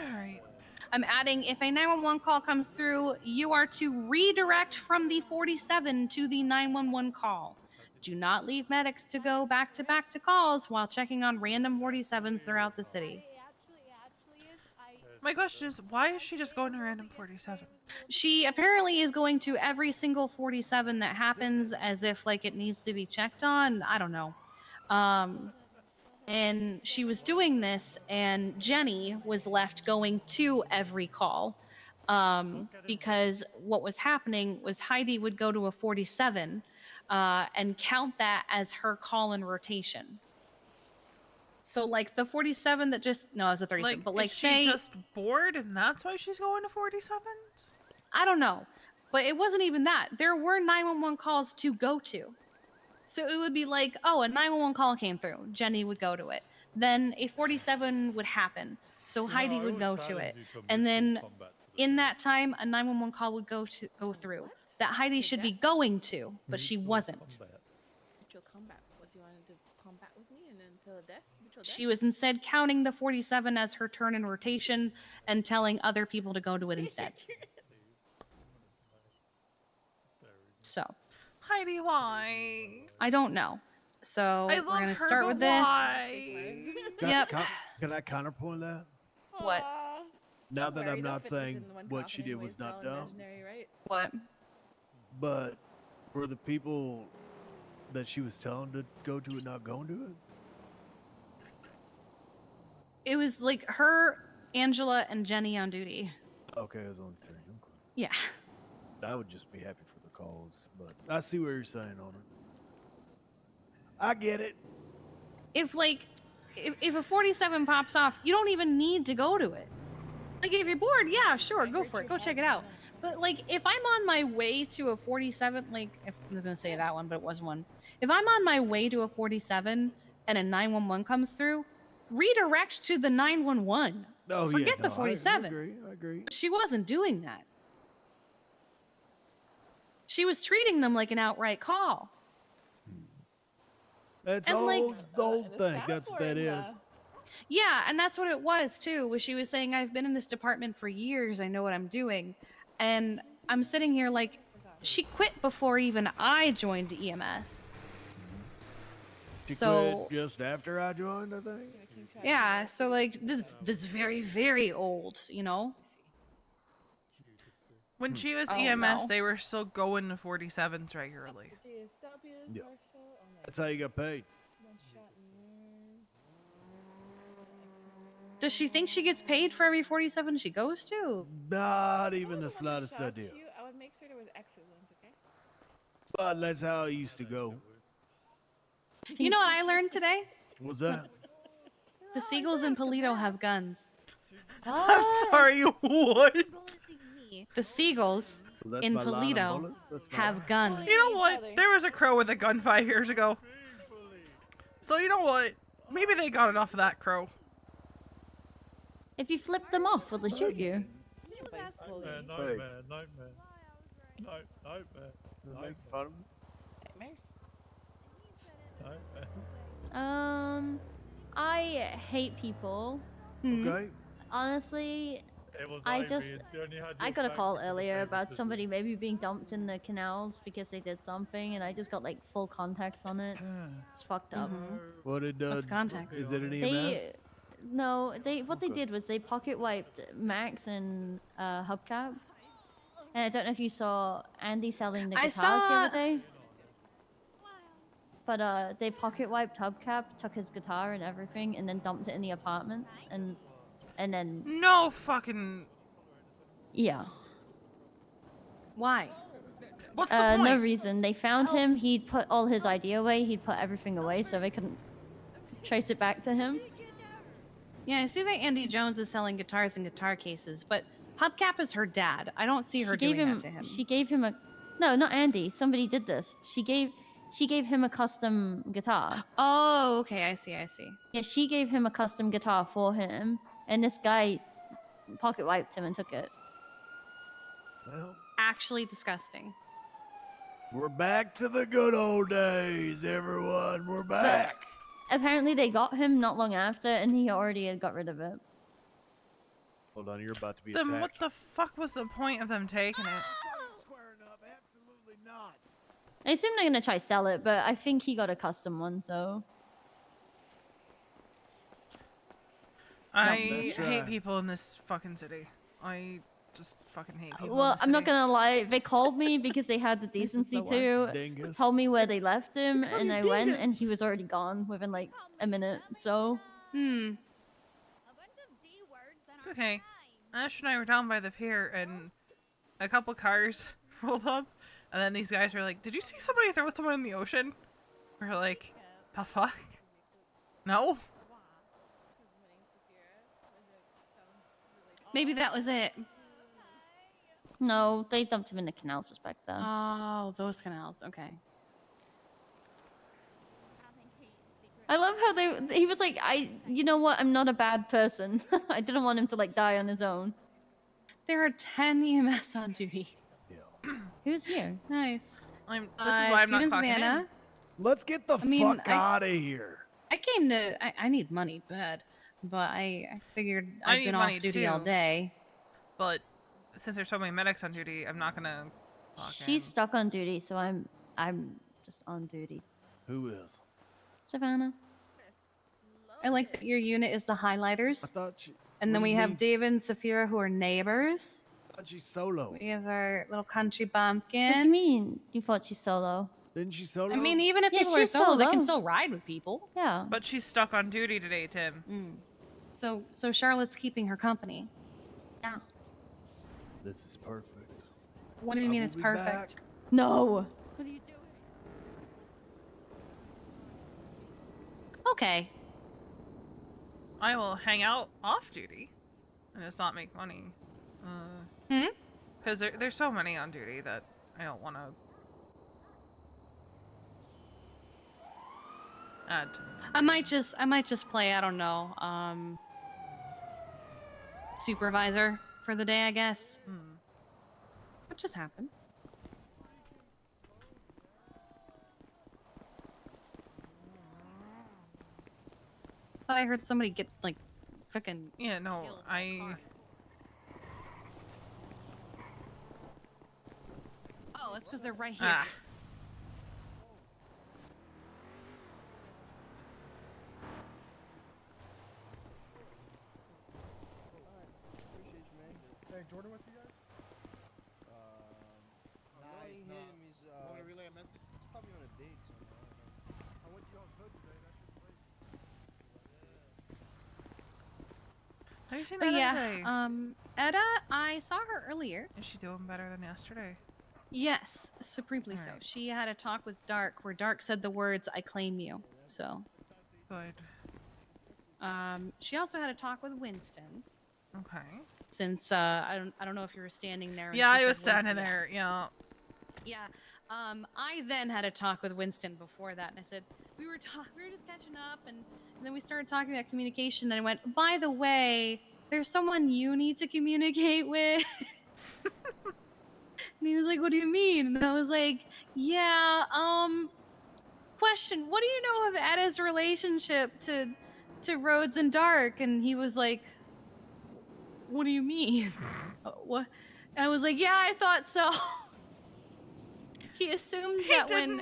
Alright. I'm adding, if a 911 call comes through, you are to redirect from the 47 to the 911 call. Do not leave medics to go back to calls while checking on random 47s throughout the city. My question is, why is she just going to random 47? She apparently is going to every single 47 that happens as if like it needs to be checked on. I don't know. And she was doing this, and Jenny was left going to every call, because what was happening was Heidi would go to a 47 and count that as her call in rotation. So like the 47 that just, no, it was a 37, Like, but like is she say, just bored and that's why she's going to 47s? I don't know, but it wasn't even that. There were 911 calls to go to. So it would be like, oh, a 911 call came through. Jenny would go to it. Then a 47 would happen. So Heidi would go to it. And then in that time, a 911 call would go through that Heidi should be going to, but she wasn't. Mutual combat. What do you want to do? Combat with me and then till the death? Mutual She was instead counting the 47 as her turn in rotation and telling other people to go to it instead. So Heidi, why? I don't know. So I we're love gonna her, start but with this. why? Yep. Can I counterpoint that? What? Now Don't that worry, I'm they'll not fit saying within the one what coffin she did anyways, was they're not all dumb, imaginary, right? What? but for the people that she was telling to go to it, not going to it. It was like her, Angela, and Jenny on duty. Okay, it was only 3. Okay. Yeah. I would just be happy for the calls, but I see what you're saying on it. I get it. If a 47 pops off, you don't even need to go to it. Like if you're bored, yeah, sure, go for it. Go check it out. But like if I'm on my way to a 47, like if I was gonna say that one, but it was one. If I'm on my way to a 47 and a 911 comes through, redirect to the 911. Oh, Forget yeah, no, the 47. I agree. She wasn't doing that. She was treating them like an outright call. That's And, like, the old thing. That's what that is. Yeah, and that's what it was too. Was she was saying, I've been in this department for years. I know what I'm doing. And I'm sitting here like, she quit before even I joined EMS. She So quit just after I joined, I think. yeah, so like this very, very old, you know? When she was Oh, EMS, no. they were still going to 47s regularly. Yeah. That's how you got paid. Does she think she gets paid for every 47 she goes to? Not even the slightest idea. I would make sure there was excellence, okay? But that's how it used to go. You know what I learned today? What's that? The seagulls in Polito have guns. I'm sorry, what? The seagulls So that's in my line of Polito bullets? That's my have guns. You know what? There was a crow with a gun 5 years ago. So you know what? Maybe they got it off of that crow. If you flip them off, will they shoot you? Nightmare. Make fun of me? I hate people. Okay. Honestly, I got a call earlier about somebody maybe being dumped in the canals because they did something, and I just got like full context on it. It's fucked up. What did What's context? Is it an EMS? What they did was they pocket wiped Max and Hubcap. And I don't know if you saw Andy selling the guitars the other day. But they pocket wiped Hubcap, took his guitar and everything, and then dumped it in the apartments, and then No fucking. yeah. Why? What's the point? No reason. They found him. He'd put all his ID away. He'd put everything away, so they couldn't trace it back to him. Yeah, I see that Andy Jones is selling guitars and guitar cases, but Hubcap is her dad. I don't see her doing that to him. She gave him a no, not Andy. Somebody did this. She gave him a custom guitar. Oh, okay, I see. Yeah, she gave him a custom guitar for him, and this guy pocket wiped him and took it. Well, Actually disgusting. we're back to the good old days, everyone. We're back. Apparently, they got him not long after, and he already had got rid of it. Hold on, you're about to be Then attacked. what the fuck was the point of them taking it? Squaring up, absolutely not. I assume they're gonna try sell it, but I think he got a custom one, so. I let's try. hate people in this fucking city. I just fucking hate people. Well, in this I'm not city. gonna lie. They called me because they had the decency to Dingus. tell me where they left him, and I went, and he was already gone within like a minute. So. It's okay. Ash and I were down by the pier, and a couple cars rolled up, and then these guys were like, "Did you see somebody throw someone in the ocean?" We're like, "The fuck? No." Maybe that was it. No, they dumped him in the canals just back there. Oh, those canals. Okay. I love how he was like, you know what? I'm not a bad person. I didn't want him to like die on his own. There are 10 EMS on duty. Who's here? Nice. This is why I'm not Student clocking Savannah. in. Let's get the fuck out of here. I came to. I need money bad, but I figured I I've need been money off duty all too. day. But since there's so many medics on duty, I'm not gonna. She's stuck on duty, so I'm just on duty. Who is? Savannah. I like that your unit is the highlighters. I thought she. And then what do we you have mean? David and Saphira who are neighbors. I thought she's solo. We have our little country bumpkin. What do you mean? You thought she's solo? Didn't she solo? I mean, even if Yeah, people are she's solo, they can solo. still ride with people. Yeah. But she's stuck on duty today, Tim. So Charlotte's keeping her company. Yeah. This is perfect. What do you mean it's perfect? No. What are you doing? Okay. I will hang out off duty and just not make money. Because there's so many on duty that I don't want to add to them. I might just play, I don't know, supervisor for the day, I guess. What just happened? Thought I heard somebody get like frickin' Yeah, no, Oh, it's because they're right here. Ah. Hey, Jordan with you guys? No, he's not. Want to relay a message? He's probably on a date somewhere. I went to y'all's hood today. That shit's crazy. Have you seen But that yeah, Edda, I saw her earlier. Is she doing better than yesterday? Yes, supremely so. Alright. She had a talk with Dark where Dark said the words, "I claim you." So. Good. She also had a talk with Winston. Okay. Since I don't know if you were standing there. and Yeah, she I was said standing Winston, there. Yeah. Yeah. I then had a talk with Winston before that, and I said we were just catching up, and then we started talking about communication, and I went, by the way, there's someone you need to communicate with. And he was like, what do you mean? And I was like, yeah, question, what do you know of Edda's relationship to Rhodes and Dark? And he was like, what do you mean? What? And I was like, yeah, I thought so. He assumed that when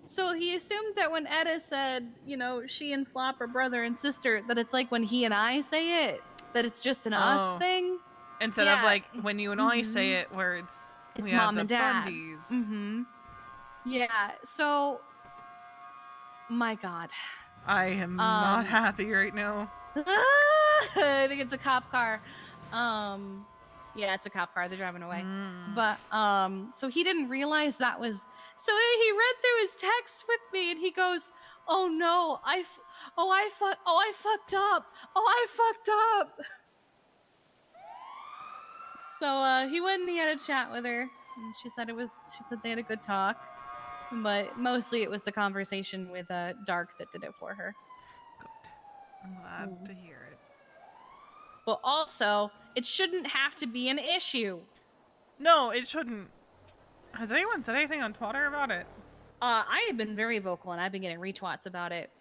So he assumed that when Edda said, you know, she and Flop are brother and sister, that it's like when he and I say it, that it's just an us thing. Instead of like when you and I say it, where it's we have mom the and dad. Bundys. Yeah. So, my God, I am not happy right now. I think it's a cop car. Yeah, it's a cop car. They're driving away. But so he didn't realize that was. So he read through his text with me, and he goes, "Oh no, I fucked up. I fucked up." So he went and he had a chat with her, and she said they had a good talk, but mostly it was the conversation with Dark that did it for her. Good. I'm glad to hear it. But also, it shouldn't have to be an issue. No, it shouldn't. Has anyone said anything on Twitter about it? I have been very vocal, and I've been getting retweets about it.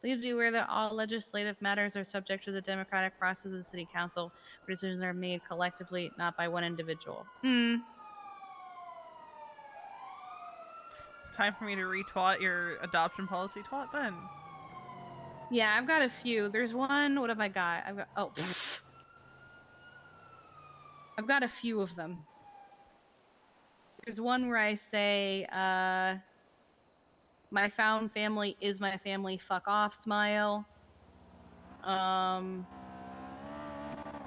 Please be aware that all legislative matters are subject to the democratic process of the City Council, where decisions are made collectively, not by one individual. It's time for me to retweet your adoption policy twat then. Yeah, I've got a few. There's one. What have I got? I've got a few of them. There's one where I say, my found family is my family, fuck off, smile.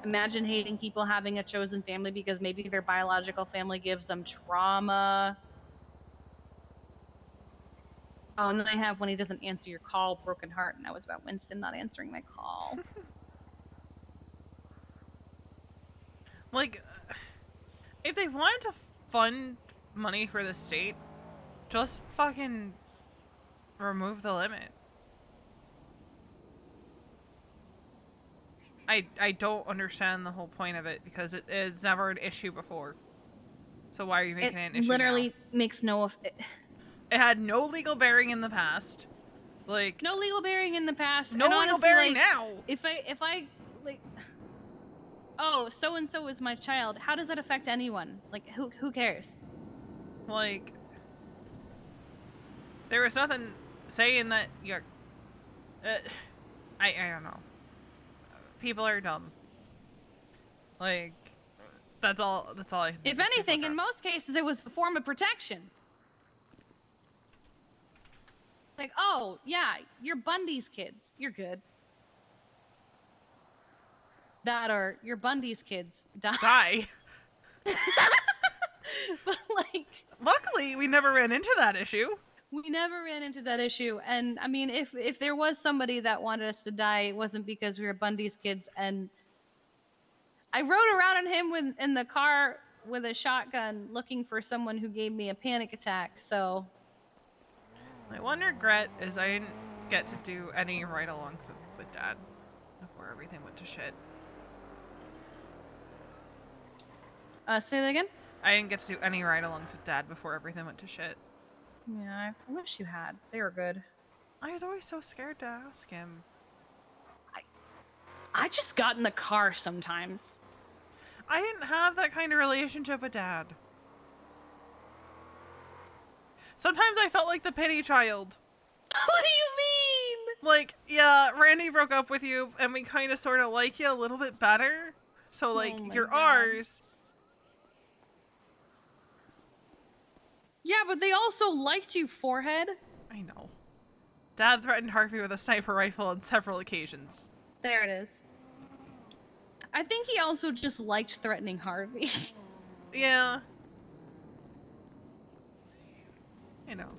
Imagine hating people having a chosen family because maybe their biological family gives them trauma. Oh, and then I have when he doesn't answer your call, broken heart, and that was about Winston not answering my call. Like, if they wanted to fund money for the state, just fucking remove the limit. I don't understand the whole point of it because it is never an issue before. So why are you making it an issue literally now? makes no... It had no legal bearing in the past. Like... No legal bearing in the past. No and legal honestly, bearing like, now! If I, like... Oh, so-and-so is my child. How does that affect anyone? Like, who cares? Like... There was nothing saying that you're... I don't know. People are dumb. Like... That's all I can If anything, in most cases, it was a form of protection. Like, oh, yeah, you're Bundy's kids. You're good. That or your Bundy's kids die. But, like... Luckily, we never ran into that issue. We never ran into that issue. And, I mean, if there was somebody that wanted us to die, it wasn't because we were Bundy's kids. And I rode around on him in the car with a shotgun looking for someone who gave me a panic attack, so... My one regret is I didn't get to do any ride-alongs with Dad before everything went to shit. Say that again? I didn't get to do any ride-alongs with Dad before everything went to shit. Yeah, I wish you had. They were good. I was always so scared to ask him. I just got in the car sometimes. I didn't have that kind of relationship with Dad. Sometimes I felt like the pity child. What do you mean? Like, yeah, Randy broke up with you, and we kind of sort of like you a little bit better. So, like, you're ours. Yeah, but they also liked you, forehead. I know. Dad threatened Harvey with a sniper rifle on several occasions. There it is. I think he also just liked threatening Harvey. Yeah. I know.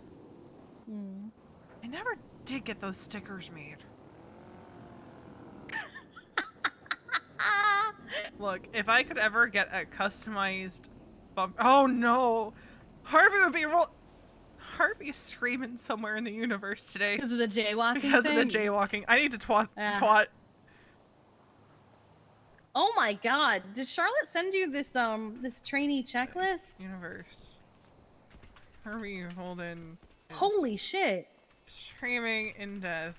I never did get those stickers made. Look, if I could ever get a customized bump... Oh no! Harvey would be Harvey's screaming somewhere in the universe today. Because of the jaywalking Because thing? of the jaywalking. I need to twat. Oh my god. Did Charlotte send you this this trainee checklist? Universe. Harvey Holden. Holy shit. Screaming in death.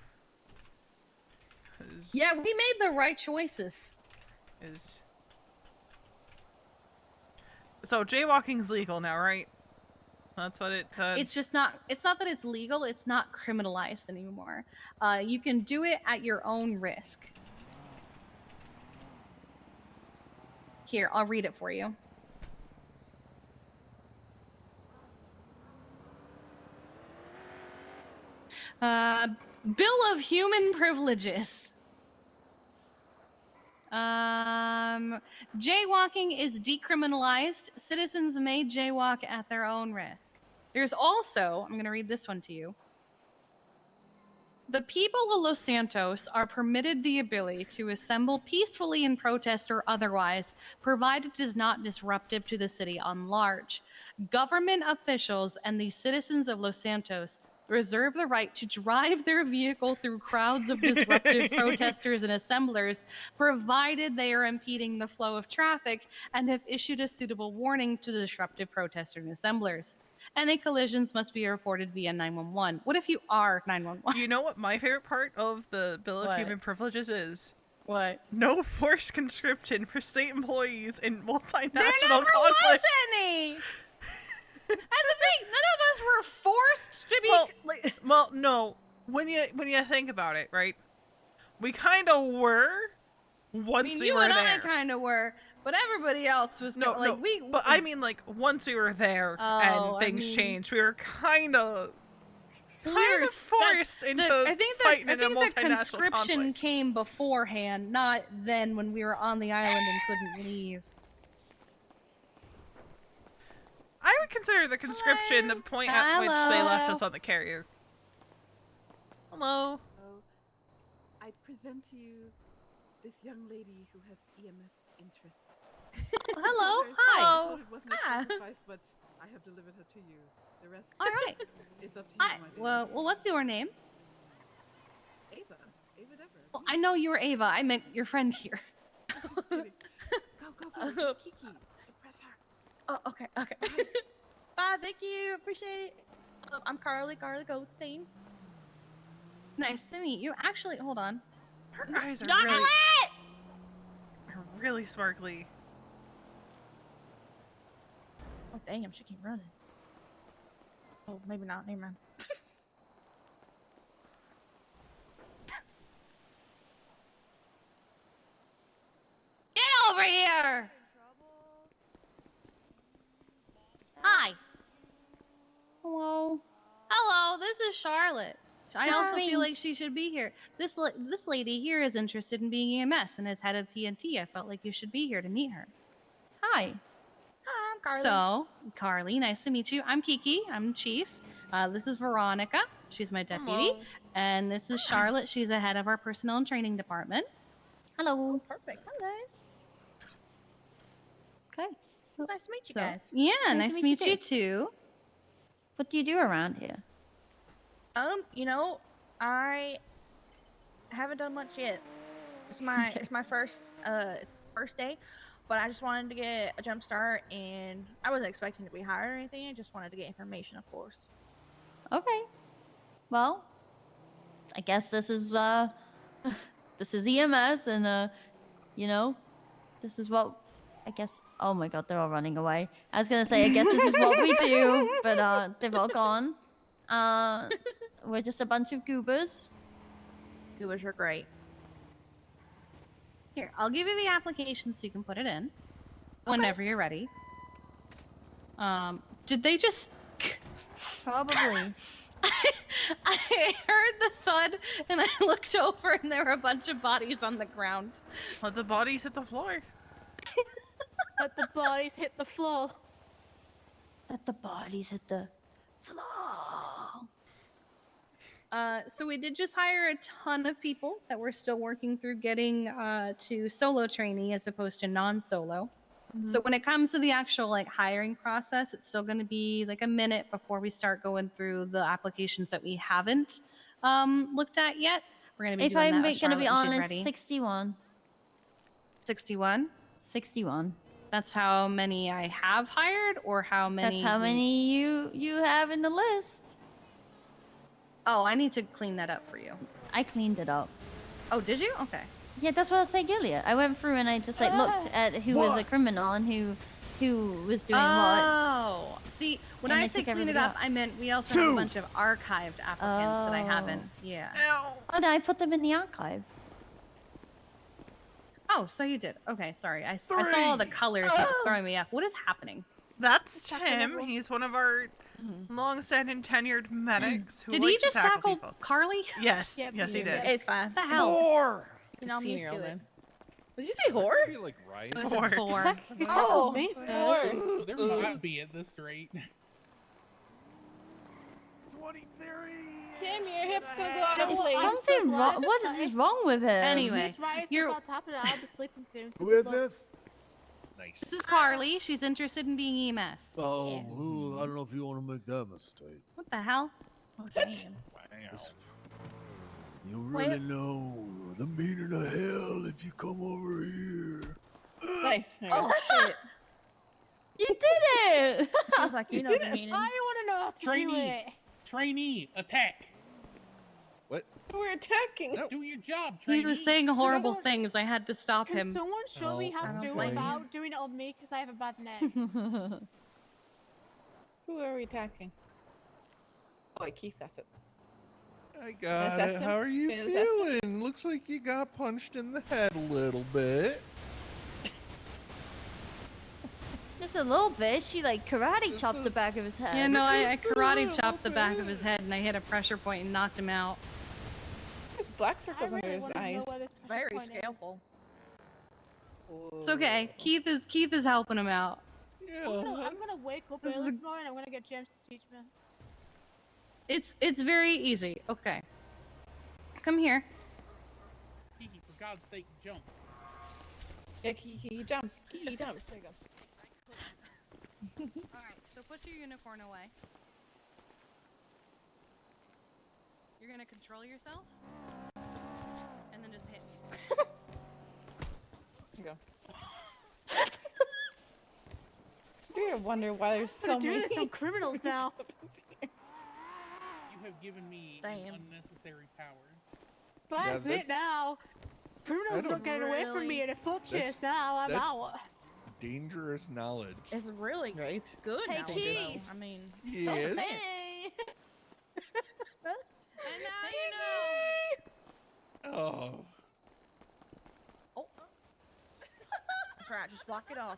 Yeah, we made the right choices. So jaywalking's legal now, right? That's what it said. It's just not, it's not that it's legal, it's not criminalized anymore. You can do it at your own risk. Here, I'll read it for you. Bill of Human Privileges. Jaywalking is decriminalized. Citizens may jaywalk at their own risk. There's also, I'm going to read this one to you. The people of Los Santos are permitted the ability to assemble peacefully in protest or otherwise, provided it is not disruptive to the city on large. Government officials and the citizens of Los Santos reserve the right to drive their vehicle through crowds of disruptive protesters and assemblers, provided they are impeding the flow of traffic and have issued a suitable warning to the disruptive protesters and assemblers. Any collisions must be reported via 911. What if you are 911? You know what my favorite part of the Bill of Human Privileges is? What? No forced conscription for state employees in multinational there never conflicts. Was any! That's the thing. None of us were forced to be. Well, no. When you think about it, right? We kind of were. Once we you were and there. I kind of were, but everybody else was no. But I mean, like once we were there and things changed, we were kind of forced into fighting in a multinational the conscription conflict. Came beforehand, not then when we were on the island and couldn't leave. I would consider the conscription the point at which they left us on the carrier. Hello. I present to you this young lady who has EMS interest. Hello. I Hi. thought it wasn't a Ah. sacrifice, but I have delivered her to you. The rest All right. is up to Hi. you, my dear. Well, what's your name? Ava. Ava Devers. Well, I know you were Ava. I meant your friend here. Go, go. It's Kiki. Impress her. Oh, okay. Bye, thank you. Appreciate it. I'm Carly Goldstein. Nice to meet you. Actually, hold on. Her eyes are really sparkly. Oh, damn, she keep running. Oh, maybe not. Never mind. Get over here! Hi. Hello. Hello, this is Charlotte. I This is also me. feel like she should be here. This lady here is interested in being EMS and is head of PNT. I felt like you should be here to meet her. Hi. Hi, I'm Carly. So, Carly, nice to meet you. I'm Kiki. I'm chief. This is Veronica. She's my deputy. Hello. And this is Charlotte. She's the head of our personnel and training department. Hello. Perfect. Hello. Okay. It's nice to meet you So, guys. yeah, nice to meet you too. What do you do around here? You know, I haven't done much yet. It's my first day, but I just wanted to get a jump start, and I wasn't expecting to be hired or anything. I just wanted to get information, of course. Okay. Well, I guess this is this is EMS, and you know, this is what I guess. Oh my God, they're all running away. I was gonna say I guess this is what we do, but they've all gone. We're just a bunch of goobers. Goobers are great. Here, I'll give you the application so you can put it in whenever you're ready. Did they just... Probably. I heard the thud and I looked over and there were a bunch of bodies on the ground. Let the bodies hit the floor. Let the bodies hit the floor. Let the bodies hit the floor. So we did just hire a ton of people that we're still working through getting to solo trainee as opposed to non-solo. So when it comes to the actual like hiring process, it's still going to be like a minute before we start going through the applications that we haven't looked at yet. We're going to be If doing I'm that with gonna be Charlotte when she's honest, ready. 61. 61? 61. That's how many I have hired, or how many? That's how many you have in the list. Oh, I need to clean that up for you. I cleaned it up. Oh, did you? Okay. Yeah, that's what I was saying earlier. I went through and I just like looked at who was a criminal and who was doing what. Oh, see, when And I I say took clean it everybody up, out. I meant we also have a bunch of archived applicants that I haven't. Yeah. Oh no, I put them in the archive. Oh, so you did. Okay, sorry. I saw all the colors. It was throwing me off. What is happening? That's Tim. He's one of our long-standing tenured medics who Did he likes just to tackle tackle people. Carly? Yes, Yep, yes, he did. It's fine. What the hell? Whore. You know, I'm used to it. Did you say whore? You're like right. It was a four. Technically, Oh, me four. There might be at this rate. 23. Tim, your hip's gonna go out of Is place. something wrong? What is wrong with him? Anyway, This riot's you're- about to happen and I'll be sleeping soon. So Who is good luck. this? Nice. This is Carly. She's interested in being EMS. Oh, I don't know if you want to make that mistake. What the hell? Oh, damn. Wow. You really know the meaning of hell if you come over here. Nice. Oh shit! You did it! Sounds like you know the meaning. I want to know how to do it. Trainee, attack. What? We're attacking. Do your job, trainee. He was saying horrible things. I had to stop Can him. someone show me No, how I to don't do it blame you. without doing it on me? Because I have a bad neck. Who are we attacking? Oh, wait, Keith, that's it. I got assess it. him? How are you Can I assess him? feeling? Looks like you got punched in the head a little bit. Just a little bit. She like karate chopped the back of his head. Yeah, no, I karate chopped the back of his head and I hit a pressure point and knocked him out. There's black circles I under really his wanna know eyes. where this It's very point is. skillful. It's okay. Keith is helping him out. Yeah. I'm gonna wake up This is early a- tomorrow and I'm gonna get James to teach me. It's very easy. Okay. Come here. Kiki, for God's sake, jump. Yeah, Kiki, jump. Kiki, jump. There you go. Alright, so put your unicorn away. You're gonna control yourself. And then just hit me. There you go. You're gonna wonder why there's so many. There's some criminals now. You have given me an unnecessary power. That's it now. Criminals don't get away from me in a foot chest now. I'm out. Dangerous knowledge. It's really good. Hey, knowledge, Keith. though. I mean, Yes. Hey! And now you know. Oh. oh. That's right. Just walk it off.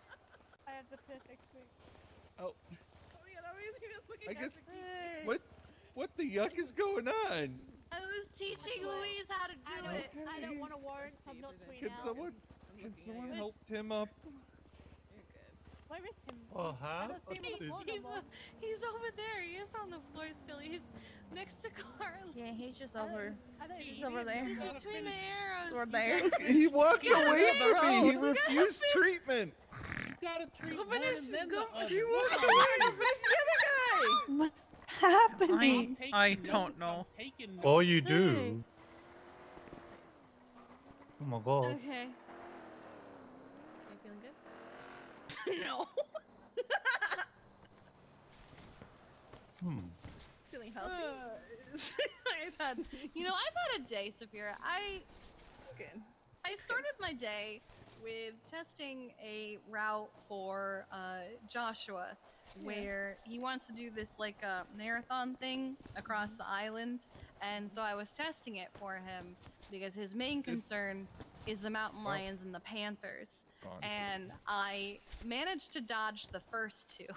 I have the perfect swing. Oh. Looking I guess. after Kiki. What the yuck is going on? I was teaching Louise how to do it. I don't want to warrant. I'm not sweet Can now. someone help Tim up? Where is Tim? Oh, I huh? don't see him on the floor no more. He's over there. He is on the floor still. He's next to Carly. Yeah, he's just over. He's He's over there. He's between the arrows. Over there. He walked away the from me. He road. refused treatment. You gotta treat Go one finish. and then Go. the other. He walked Finish the other guy. What's happening? I don't know. All you do. Oh my god. Okay. You feeling good? No. Hmm. Feeling healthy? I've had a day, Saphira. I started my day with testing a route for Joshua, where he wants to do this like marathon thing across the island, and so I was testing it for him because his main concern is the mountain lions and the panthers, and I managed to dodge the first two.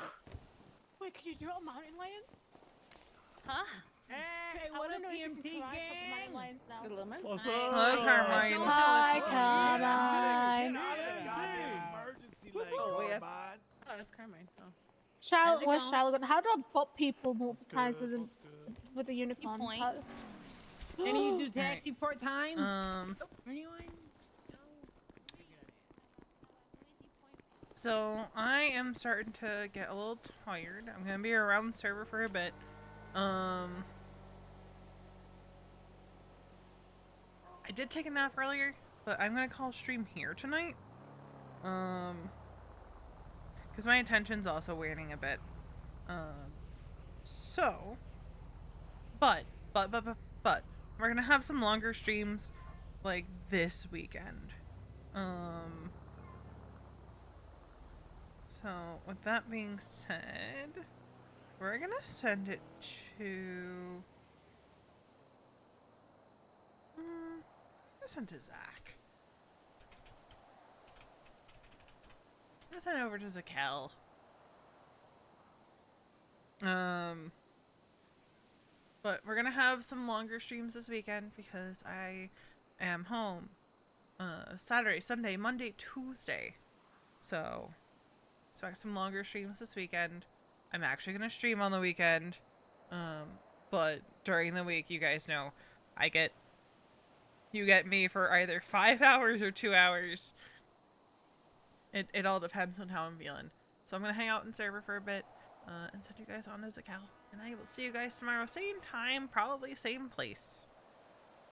Wait, can you do it on mountain lions? Huh? Hey, what up, PMT gang? Good little man. What's Hello, up? Carmine. Hi, Carmine. Emergency light, Oh, wait, that's- Carmine. Oh, that's Carmine. Oh. Charlotte, it where's going? Charlotte? How do I bot people multiple times Good, with what's good? with a unicorn? point. How- And you do taxi part time? Anyone? So I am starting to get a little tired. I'm gonna be around the server for a bit. I did take a nap earlier, but I'm gonna call stream here tonight. Because my attention's also waning a bit. So, but, we're gonna have some longer streams, like this weekend. So with that being said, we're gonna send it to. Send to Zach. I'm gonna send it over to Zakel. But we're gonna have some longer streams this weekend because I am home Saturday, Sunday, Monday, Tuesday. So expect some longer streams this weekend. I'm actually gonna stream on the weekend. But during the week, you guys know, you get me for either 5 hours or 2 hours. It all depends on how I'm feeling. So I'm gonna hang out in server for a bit, and send you guys on as a Zakel. And I will see you guys tomorrow, same time, probably same place.